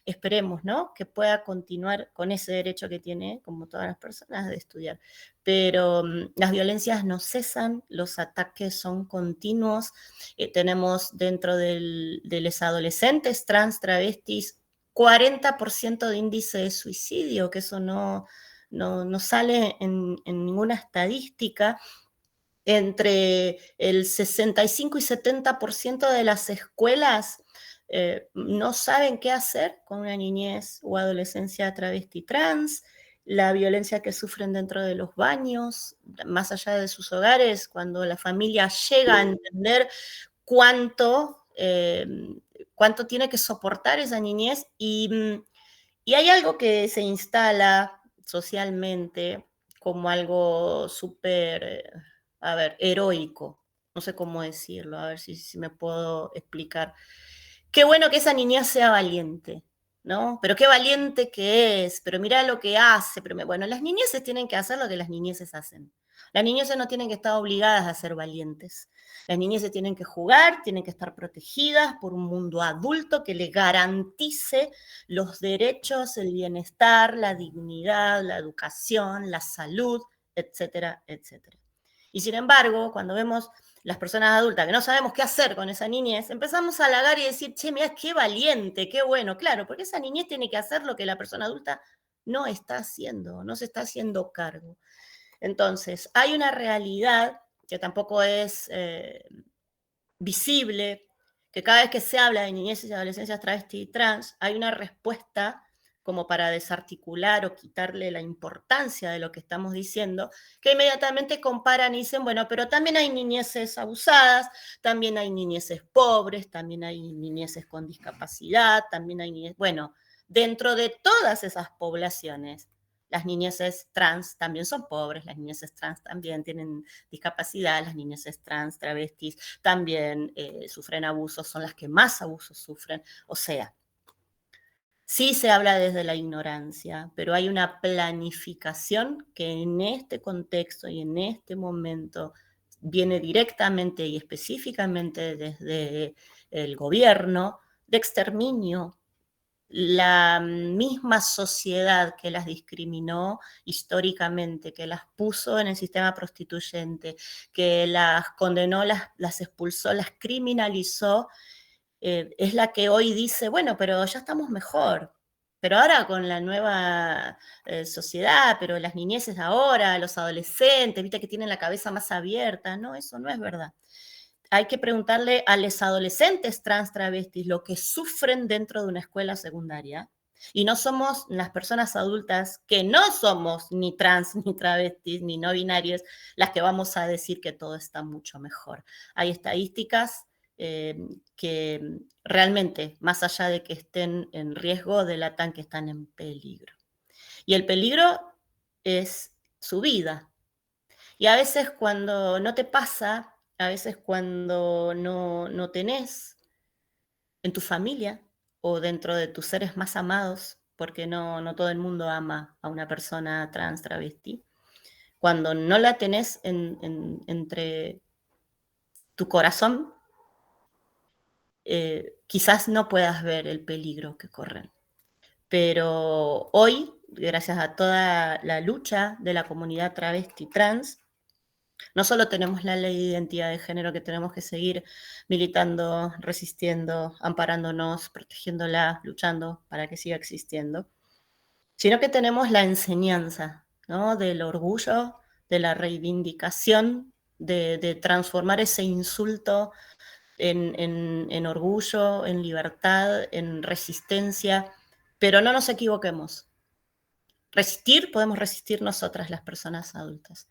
Esperemos, ¿no? Que pueda continuar con ese derecho que tiene, como todas las personas, de estudiar. Pero las violencias no cesan, los ataques son continuos. Tenemos dentro de los adolescentes trans, travestis, 40% de índice de suicidio, que eso no sale en ninguna estadística. Entre el 65 y 70% de las escuelas no saben qué hacer con una niñez o adolescencia travesti trans, la violencia que sufren dentro de los baños, más allá de sus hogares, cuando la familia llega a entender cuánto tiene que soportar esa niñez y hay algo que se instala socialmente como algo súper, heroico, no sé cómo decirlo, a ver si me puedo explicar. Qué bueno que esa niñez sea valiente, ¿no? Pero qué valiente que es, pero mirá lo que hace. Bueno, las niñeces tienen que hacer lo que las niñeces hacen. Las niñeces no tienen que estar obligadas a ser valientes. Las niñeces tienen que jugar, tienen que estar protegidas por un mundo adulto que les garantice los derechos, el bienestar, la dignidad, la educación, la salud, etcétera, etcétera. Y sin embargo, cuando vemos las personas adultas que no sabemos qué hacer con esa niñez, empezamos a halagar y decir, che, mira, qué valiente, qué bueno. Claro, porque esa niñez tiene que hacer lo que la persona adulta no está haciendo, no se está haciendo cargo. Entonces, hay una realidad que tampoco es visible, que cada vez que se habla de niñeces y adolescencias travesti y trans, hay una respuesta como para desarticular o quitarle la importancia de lo que estamos diciendo, que inmediatamente comparan y dicen, bueno, pero también hay niñeces abusadas, también hay niñeces pobres, también hay niñeces con discapacidad, también hay niñeces, bueno, dentro de todas esas poblaciones, las niñeces trans también son pobres, las niñeces trans también tienen discapacidad, las niñeces trans, travestis también sufren abusos, son las que más abusos sufren, o sea, sí se habla desde la ignorancia, pero hay una planificación que en este contexto y en este momento viene directamente y específicamente desde el gobierno de exterminio. La misma sociedad que las discriminó históricamente, que las puso en el sistema prostituyente, que las condenó, las expulsó, las criminalizó, es la que hoy dice, bueno, pero ya estamos mejor. Pero ahora con la nueva sociedad, pero las niñeces ahora, los adolescentes, viste que tienen la cabeza más abierta. No, eso no es verdad. Hay que preguntarle a los adolescentes trans travestis lo que sufren dentro de una escuela secundaria. Y no somos las personas adultas que no somos ni trans, ni travestis, ni no binarias, las que vamos a decir que todo está mucho mejor. Hay estadísticas que realmente, más allá de que estén en riesgo, delatan que están en peligro. Y el peligro es su vida. Y a veces cuando no te pasa, a veces cuando no tenés en tu familia o dentro de tus seres más amados, porque no todo el mundo ama a una persona trans, travesti, cuando no la tenés entre tu corazón, quizás no puedas ver el peligro que corren. Pero hoy, gracias a toda la lucha de la comunidad travesti trans, no solo tenemos la ley de identidad de género que tenemos que seguir militando, resistiendo, amparándonos, protegiéndola, luchando para que siga existiendo, sino que tenemos la enseñanza, ¿no? Del orgullo, de la reivindicación, de transformar ese insulto en orgullo, en libertad, en resistencia, pero no nos equivoquemos. Resistir, podemos resistir nosotras, las personas adultas.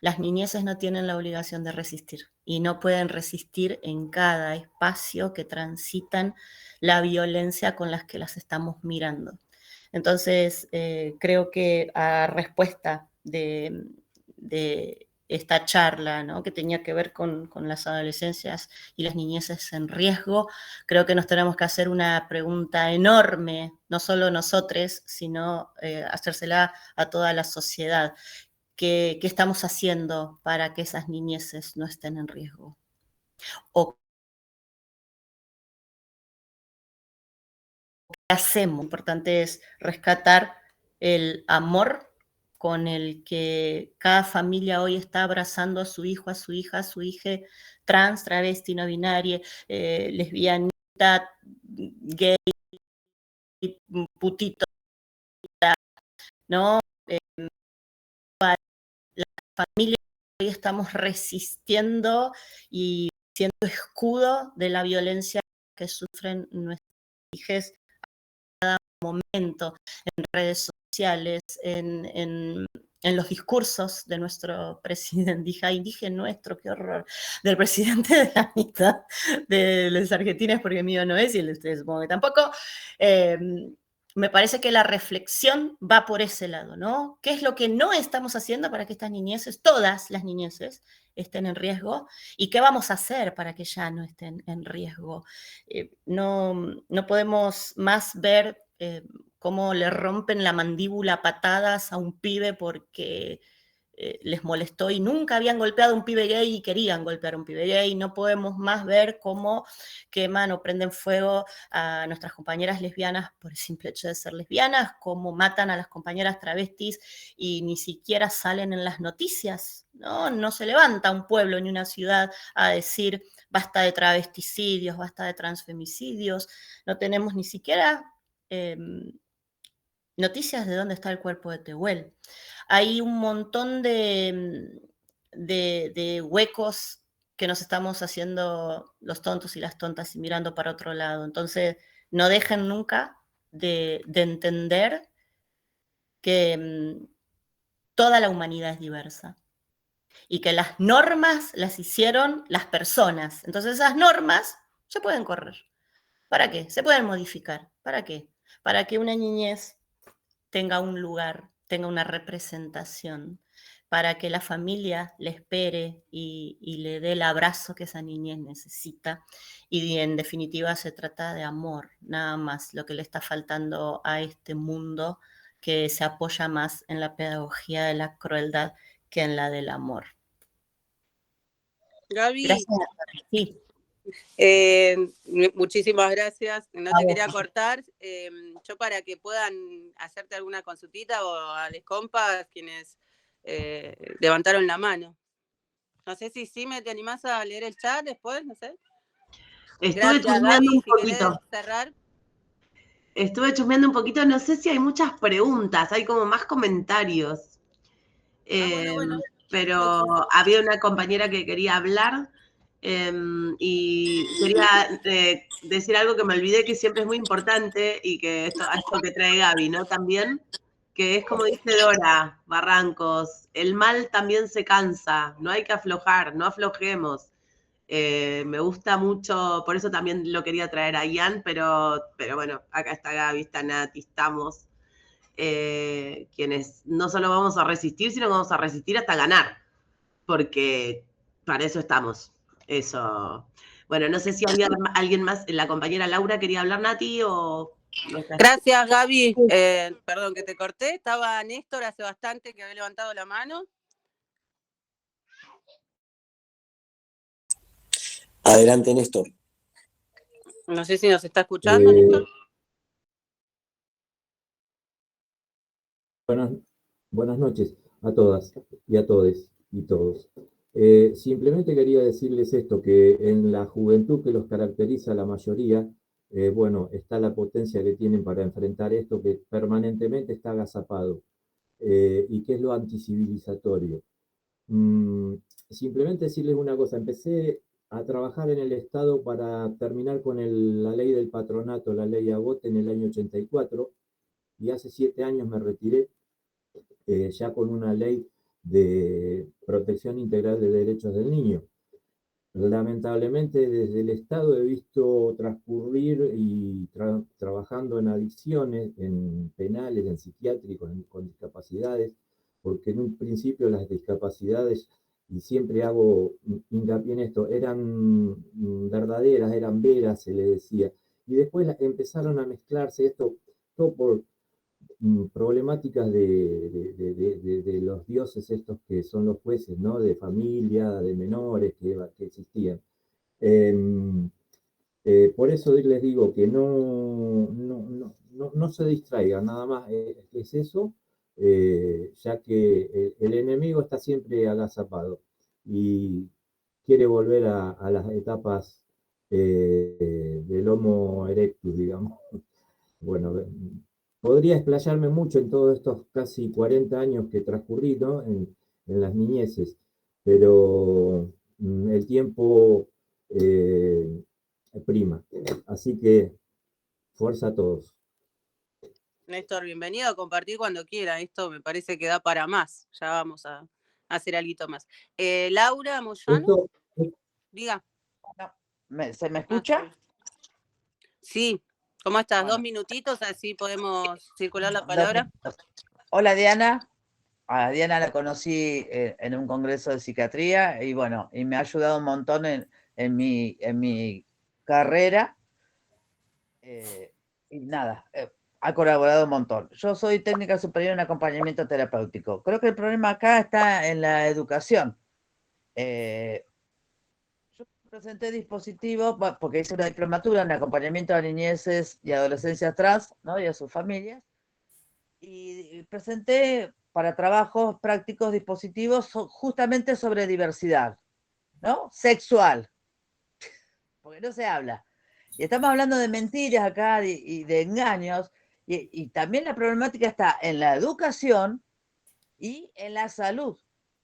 Las niñeces no tienen la obligación de resistir y no pueden resistir en cada espacio que transitan la violencia con las que las estamos mirando. Entonces, creo que a respuesta de esta charla, ¿no? Que tenía que ver con las adolescencias y las niñeces en riesgo, creo que nos tenemos que hacer una pregunta enorme, no solo nosotros, sino hacérsela a toda la sociedad. ¿Qué estamos haciendo para que esas niñeces no estén en riesgo? ¿O qué hacemos? Lo importante es rescatar el amor con el que cada familia hoy está abrazando a su hijo, a su hija, a su hija trans, travesti, no binaria, lesbianita, gay, putito, ¿no? La familia hoy estamos resistiendo y siendo escudo de la violencia que sufren nuestras hijas a cada momento, en redes sociales, en los discursos de nuestro presidente, dije nuestro, qué horror, del presidente de la mitad de los argentinos, porque mío no es y el de ustedes supongo que tampoco. Me parece que la reflexión va por ese lado, ¿no? ¿Qué es lo que no estamos haciendo para que estas niñeces, todas las niñeces, estén en riesgo? ¿Y qué vamos a hacer para que ya no estén en riesgo? No podemos más ver cómo le rompen la mandíbula a patadas a un pibe porque les molestó y nunca habían golpeado a un pibe gay y querían golpear a un pibe gay. No podemos más ver cómo queman o prenden fuego a nuestras compañeras lesbianas por el simple hecho de ser lesbianas, cómo matan a las compañeras travestis y ni siquiera salen en las noticias, ¿no? No se levanta un pueblo ni una ciudad a decir basta de travesticidios, basta de transfemicidios. No tenemos ni siquiera noticias de dónde está el cuerpo de Tehuel. Hay un montón de de huecos que nos estamos haciendo los tontos y las tontas y mirando para otro lado. Entonces, no dejen nunca de entender que toda la humanidad es diversa y que las normas las hicieron las personas. Entonces, esas normas se pueden correr. ¿Para qué? Se pueden modificar. ¿Para qué? Para que una niñez tenga un lugar, tenga una representación, para que la familia le espere y le dé el abrazo que esa niñez necesita. Y en definitiva se trata de amor, nada más, lo que le está faltando a este mundo que se apoya más en la pedagogía de la crueldad que en la del amor. Gaby, Gracias. Sí. Muchísimas gracias. No A te vos. quería cortar. Yo para que puedan hacerte alguna consultita o a los compas quienes levantaron la mano. No sé si te animás a leer el chat después, no sé. Estuve chusmeando un poquito. Cerrar. Estuve chusmeando un poquito, no sé si hay muchas preguntas, hay como más comentarios. Bueno. Pero había una compañera que quería hablar y quería decir algo que me olvidé, que siempre es muy importante y que esto que trae Gaby, ¿no? También, que es como dice Dora Barrancos, el mal también se cansa, no hay que aflojar, no aflojemos. Me gusta mucho, por eso también lo quería traer a Ian, pero bueno, acá está Gaby, está Nati, estamos. Quienes no solo vamos a resistir, sino que vamos a resistir hasta ganar, porque para eso estamos. Eso. Bueno, no sé si había alguien más, la compañera Laura quería hablar, Nati, o... Gracias, Gaby. Perdón que te corté. Estaba Néstor hace bastante que había levantado la mano. Adelante, Néstor. No sé si nos está escuchando, Néstor. Buenas noches a todas y a todes y todos. Simplemente quería decirles esto, que en la juventud que los caracteriza la mayoría, bueno, está la potencia que tienen para enfrentar esto que permanentemente está agazapado y que es lo anticivilizatorio. Simplemente decirles una cosa, empecé a trabajar en el Estado para terminar con la ley del patronato, la ley Abbott, en el año 84, y hace 7 años me retiré, ya con una ley de protección integral de derechos del niño. Lamentablemente desde el Estado he visto transcurrir y trabajando en adicciones, en penales, en psiquiátricos, con discapacidades, porque en un principio las discapacidades, y siempre hago hincapié en esto, eran verdaderas, eran veras, se le decía, y después empezaron a mezclarse esto, todo por problemáticas de los dioses estos que son los jueces, ¿no? De familia, de menores que existían. Por eso les digo que no se distraigan, nada más es eso, ya que el enemigo está siempre agazapado y quiere volver a las etapas del Homo erectus, digamos. Bueno, podría explayarme mucho en todos estos casi 40 años que transcurrí, ¿no? en las niñeces, pero el tiempo prima. Así que fuerza a todos. Néstor, bienvenido a compartir cuando quiera. Esto me parece que da para más. Ya vamos a hacer algo más. Laura Moyano, diga. ¿Se me escucha? Sí. ¿Cómo estás? Bueno. 2 minutitos, así podemos circular la palabra. Hola, Diana. A Diana la conocí en un congreso de psiquiatría y bueno, y me ha ayudado un montón en mi carrera. Y nada, ha colaborado un montón. Yo soy técnica superior en acompañamiento terapéutico. Creo que el problema acá está en la educación. Yo presenté dispositivos, porque hice una diplomatura en acompañamiento a niñeces y adolescencias trans, ¿no? Y a sus familias. Y presenté para trabajos prácticos dispositivos justamente sobre diversidad, ¿no? Sexual. Porque no se habla. Y estamos hablando de mentiras acá y de engaños. Y también la problemática está en la educación y en la salud.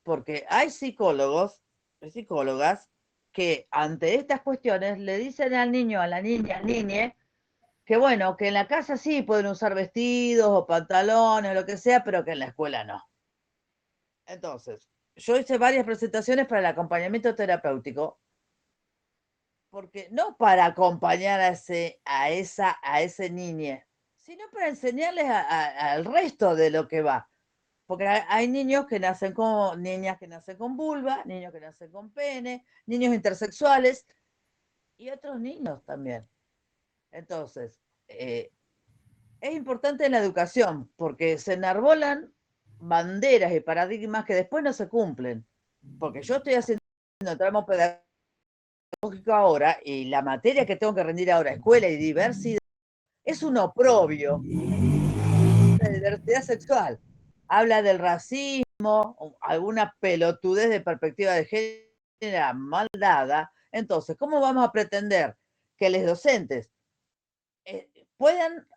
porque hay psicólogos, hay psicólogas, que ante estas cuestiones le dicen al niño, a la niña, al niñe, que bueno, que en la casa sí pueden usar vestidos o pantalones o lo que sea, pero que en la escuela no. Entonces, yo hice varias presentaciones para el acompañamiento terapéutico, porque no para acompañar a ese niño, sino para enseñarles al resto de lo que va. Porque hay niños que nacen con, niñas que nacen con vulva, niños que nacen con pene, niños intersexuales y otros niños también. Entonces, es importante la educación, porque se enarbolan banderas y paradigmas que después no se cumplen. Porque yo estoy haciendo tramo pedagógico ahora y la materia que tengo que rendir ahora, escuela y diversidad, es un oprobio. La diversidad sexual. Habla del racismo, alguna pelotudez de perspectiva de género mal dada. Entonces, ¿cómo vamos a pretender que los docentes puedan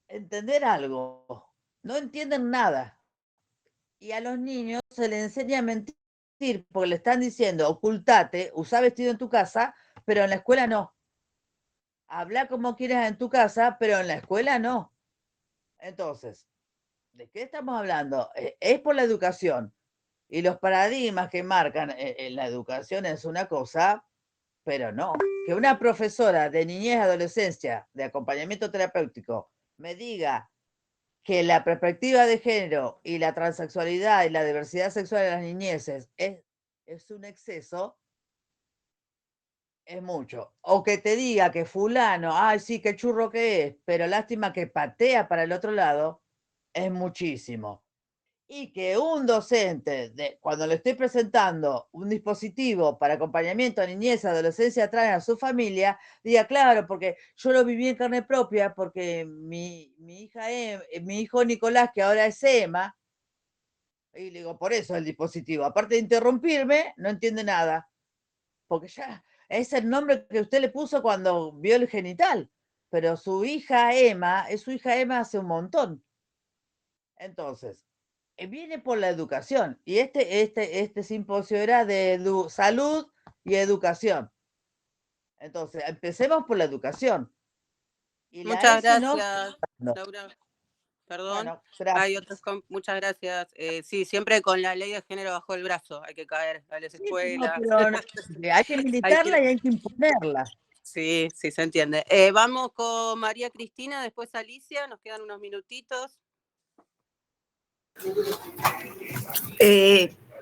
entender algo? No entienden nada. Y a los niños se les enseña a mentir porque le están diciendo, ocultate, usa vestido en tu casa, pero en la escuela no. Habla como quieras en tu casa, pero en la escuela no. Entonces, ¿de qué estamos hablando? Es por la educación. Y los paradigmas que marcan en la educación es una cosa, pero no. Que una profesora de niñez y adolescencia, de acompañamiento terapéutico, me diga que la perspectiva de género y la transexualidad y la diversidad sexual de las niñeces es un exceso, es mucho. O que te diga que fulano, ay sí, qué churro que es, pero lástima que patea para el otro lado, es muchísimo. Y que un docente, cuando le estoy presentando un dispositivo para acompañamiento a niñez, adolescencia, trans a su familia, diga, claro, porque yo lo viví en carne propia, porque mi hijo Nicolás, que ahora es Emma, y le digo, por eso el dispositivo, aparte de interrumpirme, no entiende nada, porque ya es el nombre que usted le puso cuando vio el genital, pero su hija Emma, es su hija Emma hace un montón. Entonces, viene por la educación, y este simposio era de salud y educación. Entonces, empecemos por la educación. Y la Muchas ESI no. gracias, Laura. Perdón. Bueno, gracias. Hay otros muchas gracias. Sí, siempre con la ley de género bajo el brazo hay que caer a las Sí, escuelas. pero hay que militarla y hay que imponerla. Sí, sí, se entiende. Vamos con María Cristina, después Alicia, nos quedan unos minutitos.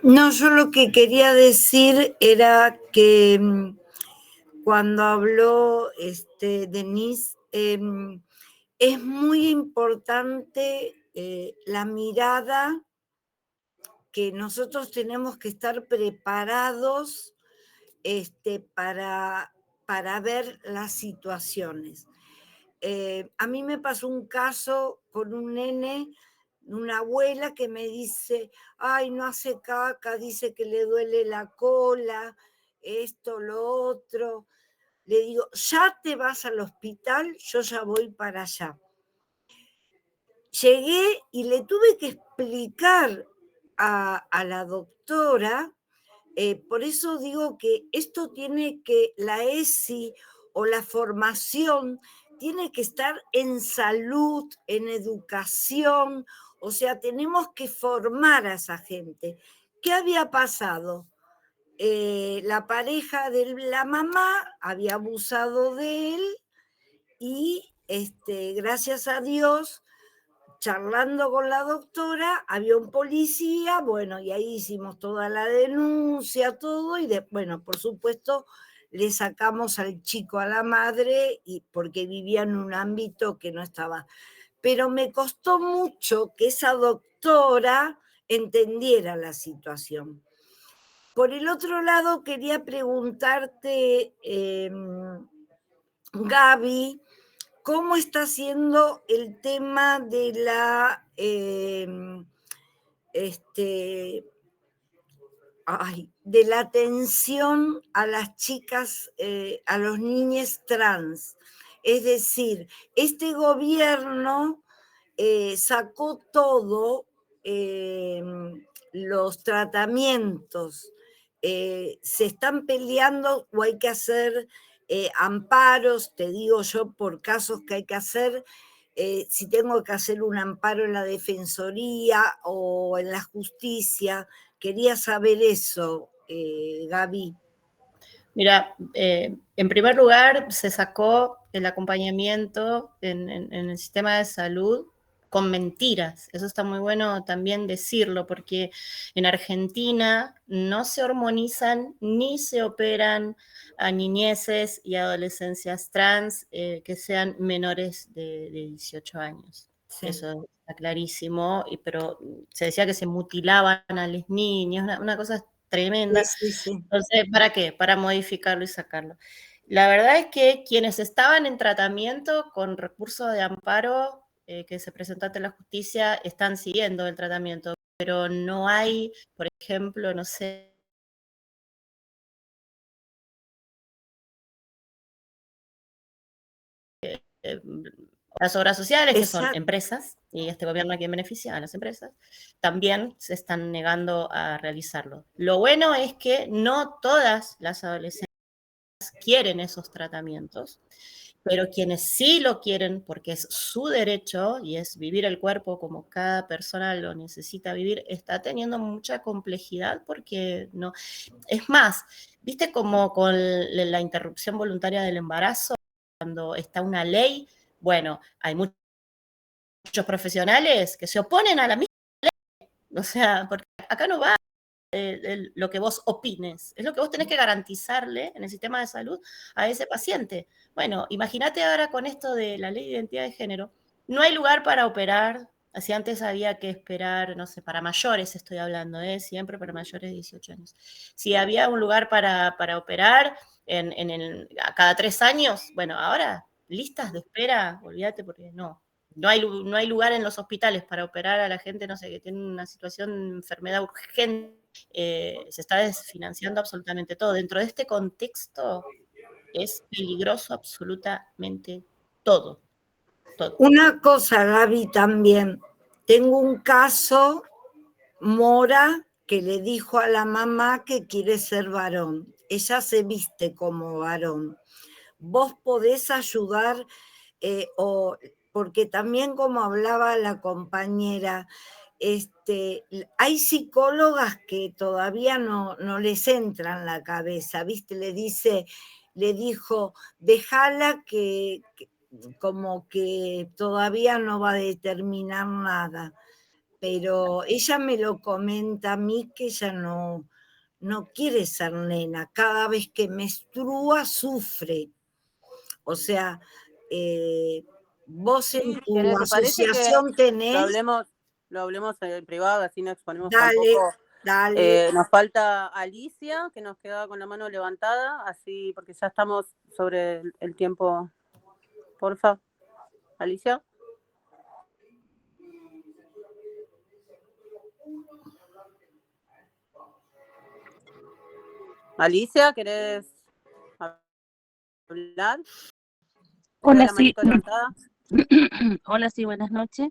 No, yo lo que quería decir era que cuando habló Denise, es muy importante la mirada que nosotros tenemos que estar preparados para ver las situaciones. A mí me pasó un caso con un nene, una abuela que me dice, ay, no hace caca, dice que le duele la cola, esto, lo otro. Le digo, ya te vas al hospital, yo ya voy para allá. Llegué y le tuve que explicar a la doctora, por eso digo que esto tiene que, la ESI o la formación tiene que estar en salud, en educación, o sea, tenemos que formar a esa gente. ¿Qué había pasado? La pareja de la mamá había abusado de él y gracias a Dios, charlando con la doctora, había un policía, bueno, y ahí hicimos toda la denuncia, todo, y bueno, por supuesto, le sacamos al chico a la madre porque vivía en un ámbito que no estaba. Pero me costó mucho que esa doctora entendiera la situación. Por el otro lado, quería preguntarte, Gaby, ¿cómo está siendo el tema de la de la atención a las chicas, a los niños trans? Es decir, este gobierno sacó todo los tratamientos se están peleando o hay que hacer amparos, te digo yo por casos que hay que hacer, si tengo que hacer un amparo en la Defensoría o en la Justicia, quería saber eso, Gaby. Mira, en primer lugar, se sacó el acompañamiento en el sistema de salud con mentiras. Eso está muy bueno también decirlo, porque en Argentina no se hormonizan ni se operan a niñeces y adolescencias trans que sean menores de 18 años. Sí. Eso está clarísimo, pero se decía que se mutilaban a las niñas, una cosa tremenda. Sí, sí. Entonces, ¿para qué? Para modificarlo y sacarlo. La verdad es que quienes estaban en tratamiento con recurso de amparo que se presentó ante la justicia están siguiendo el tratamiento, pero no hay, por ejemplo, no sé, las obras sociales, que son empresas, y este gobierno a quien beneficia, a las empresas, también se están negando a realizarlo. Lo bueno es que no todas las adolescentes quieren esos tratamientos, pero quienes sí lo quieren, porque es su derecho y es vivir el cuerpo como cada persona lo necesita vivir, está teniendo mucha complejidad porque no. Es más, viste como con la interrupción voluntaria del embarazo, cuando está una ley, bueno, hay muchos profesionales que se oponen a la misma ley, o sea, porque acá no va lo que vos opines, es lo que vos tenés que garantizarle en el sistema de salud a ese paciente. Bueno, imagínate ahora con esto de la ley de identidad de género, no hay lugar para operar, así antes había que esperar, no sé, para mayores estoy hablando, siempre para mayores de 18 años. Si había un lugar para operar a cada 3 años, bueno, ahora listas de espera, olvídate porque no hay lugar en los hospitales para operar a la gente, no sé, que tiene una situación de enfermedad urgente. Se está desfinanciando absolutamente todo. Dentro de este contexto es peligroso absolutamente todo. Una cosa, Gaby, también. Tengo un caso, Mora, que le dijo a la mamá que quiere ser varón. Ella se viste como varón. ¿Vos podés ayudar porque también, como hablaba la compañera, hay psicólogas que todavía no les entra en la cabeza, ¿viste? Le dijo, déjala que como que todavía no va a determinar nada. Pero ella me lo comenta a mí que ella no quiere ser nena. Cada vez que menstrua sufre. O sea, vos en tu asociación tenés... Lo hablemos en privado, así no exponemos dale, tampoco. Dale. Nos falta Alicia, que nos quedaba con la mano levantada, así porque ya estamos sobre el tiempo. Porfa, Alicia. Alicia, ¿querés hablar? Hola, sí. Hola, sí, buenas noches.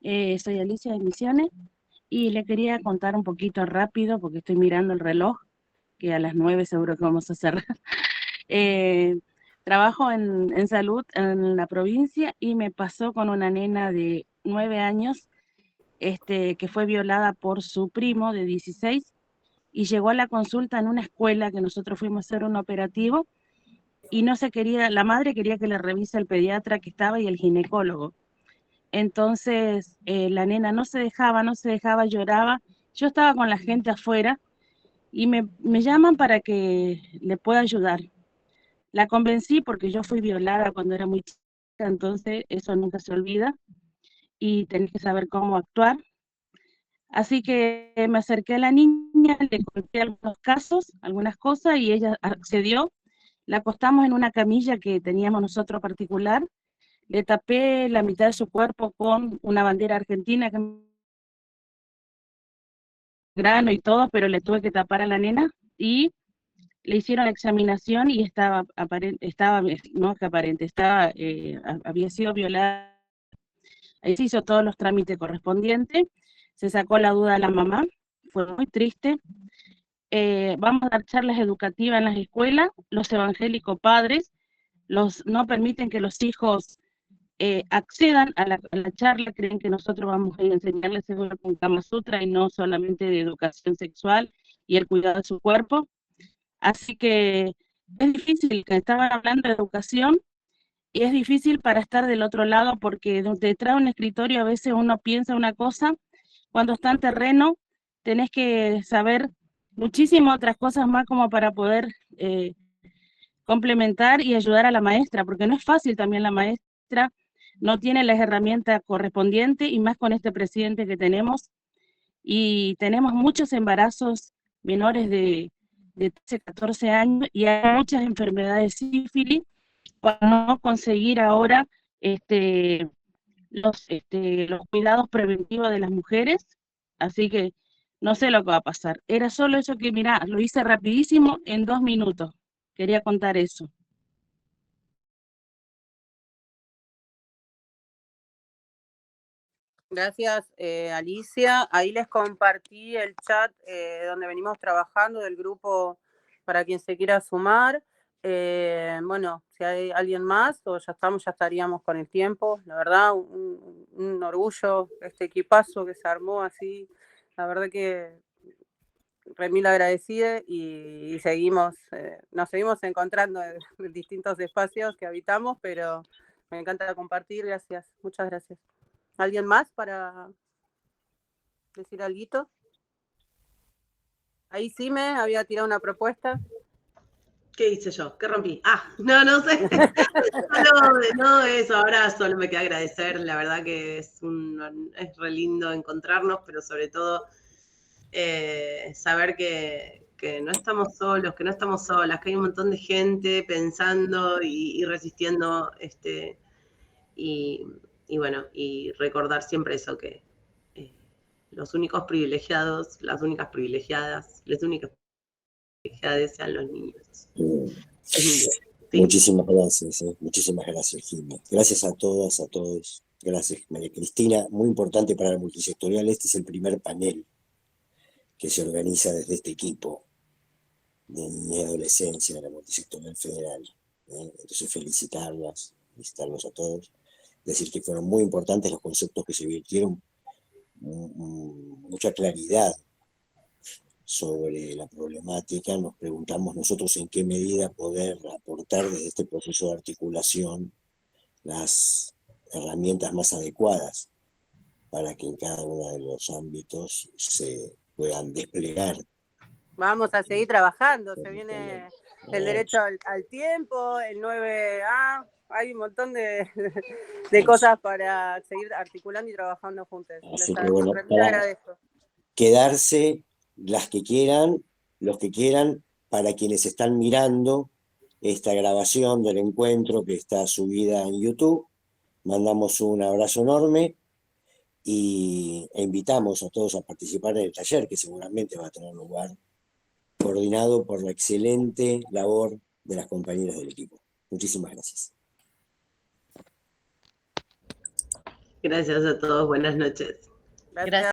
Soy Alicia de Misiones y le quería contar un poquito rápido porque estoy mirando el reloj, que a las 9 seguro que vamos a cerrar. Trabajo en salud en la provincia y me pasó con una nena de 9 años que fue violada por su primo de 16 y llegó a la consulta en una escuela que nosotros fuimos a hacer un operativo y no se quería, la madre quería que le revise el pediatra que estaba y el ginecólogo. Entonces la nena no se dejaba, lloraba. Yo estaba con la gente afuera y me llaman para que le pueda ayudar. La convencí porque yo fui violada cuando era muy chica, entonces eso nunca se olvida y tenés que saber cómo actuar. Así que me acerqué a la niña, le conté algunos casos, algunas cosas y ella accedió. La acostamos en una camilla que teníamos nosotros particular. Le tapé la mitad de su cuerpo con una bandera argentina, grano y todo, pero le tuve que tapar a la nena y le hicieron la examinación y había sido violada. Ahí se hizo todos los trámites correspondientes, se sacó la duda a la mamá, fue muy triste. Vamos a dar charlas educativas en las escuelas, los evangélicos padres no permiten que los hijos accedan a la charla, creen que nosotros vamos a enseñarles seguro con Kama Sutra y no solamente de educación sexual y el cuidado de su cuerpo. Así que es difícil, que estaban hablando de educación, y es difícil para estar del otro lado porque detrás de un escritorio a veces uno piensa una cosa, cuando está en terreno tenés que saber muchísimas otras cosas más como para poder complementar y ayudar a la maestra, porque no es fácil también, la maestra no tiene las herramientas correspondientes, y más con este presidente que tenemos, y tenemos muchos embarazos menores de 13, 14 años, y hay muchas enfermedades de sífilis, para no conseguir ahora los cuidados preventivos de las mujeres. Así que no sé lo que va a pasar. Era solo eso que, mirá, lo hice rapidísimo en 2 minutos. Quería contar eso. Gracias, Alicia. Ahí les compartí el chat donde venimos trabajando del grupo para quien se quiera sumar. Bueno, si hay alguien más o ya estaríamos con el tiempo. La verdad, un orgullo este equipazo que se armó así. La verdad que remil agradecida, y seguimos, nos seguimos encontrando en distintos espacios que habitamos, pero me encanta compartir. Gracias, muchas gracias. ¿Alguien más para decir algo? Ahí sí me había tirado una propuesta. ¿Qué hice yo? ¿Qué rompí? No sé. No, eso, ahora solo me queda agradecer. La verdad que es re lindo encontrarnos, pero sobre todo saber que no estamos solos, que no estamos solas, que hay un montón de gente pensando y resistiendo, y bueno, y recordar siempre eso, que los únicos privilegiados, las únicas privilegiadas, las únicas privilegiadas sean los niños. Sí. Muchísimas gracias, Jimmy. Gracias a todas, a todos. Gracias, María Cristina. Muy importante para la multisectorial. Este es el primer panel que se organiza desde este equipo de niñez y adolescencia de la multisectorial federal. Entonces felicitarlos a todos. Decir que fueron muy importantes los conceptos que se virtieron, mucha claridad sobre la problemática. Nos preguntamos nosotros en qué medida poder aportar desde este proceso de articulación las herramientas más adecuadas para que en cada uno de los ámbitos se puedan desplegar. Vamos a seguir trabajando, se viene el derecho al tiempo, el 9A, hay un montón de cosas para seguir articulando y trabajando juntos. Así que bueno, para quedarse las que quieran, los que quieran, para quienes están mirando esta grabación del encuentro que está subida en YouTube, mandamos un abrazo enorme e invitamos a todos a participar en el taller, que seguramente va a tener lugar, coordinado por la excelente labor de las compañeras del equipo. Muchísimas gracias. Gracias a todos, buenas noches. Gracias.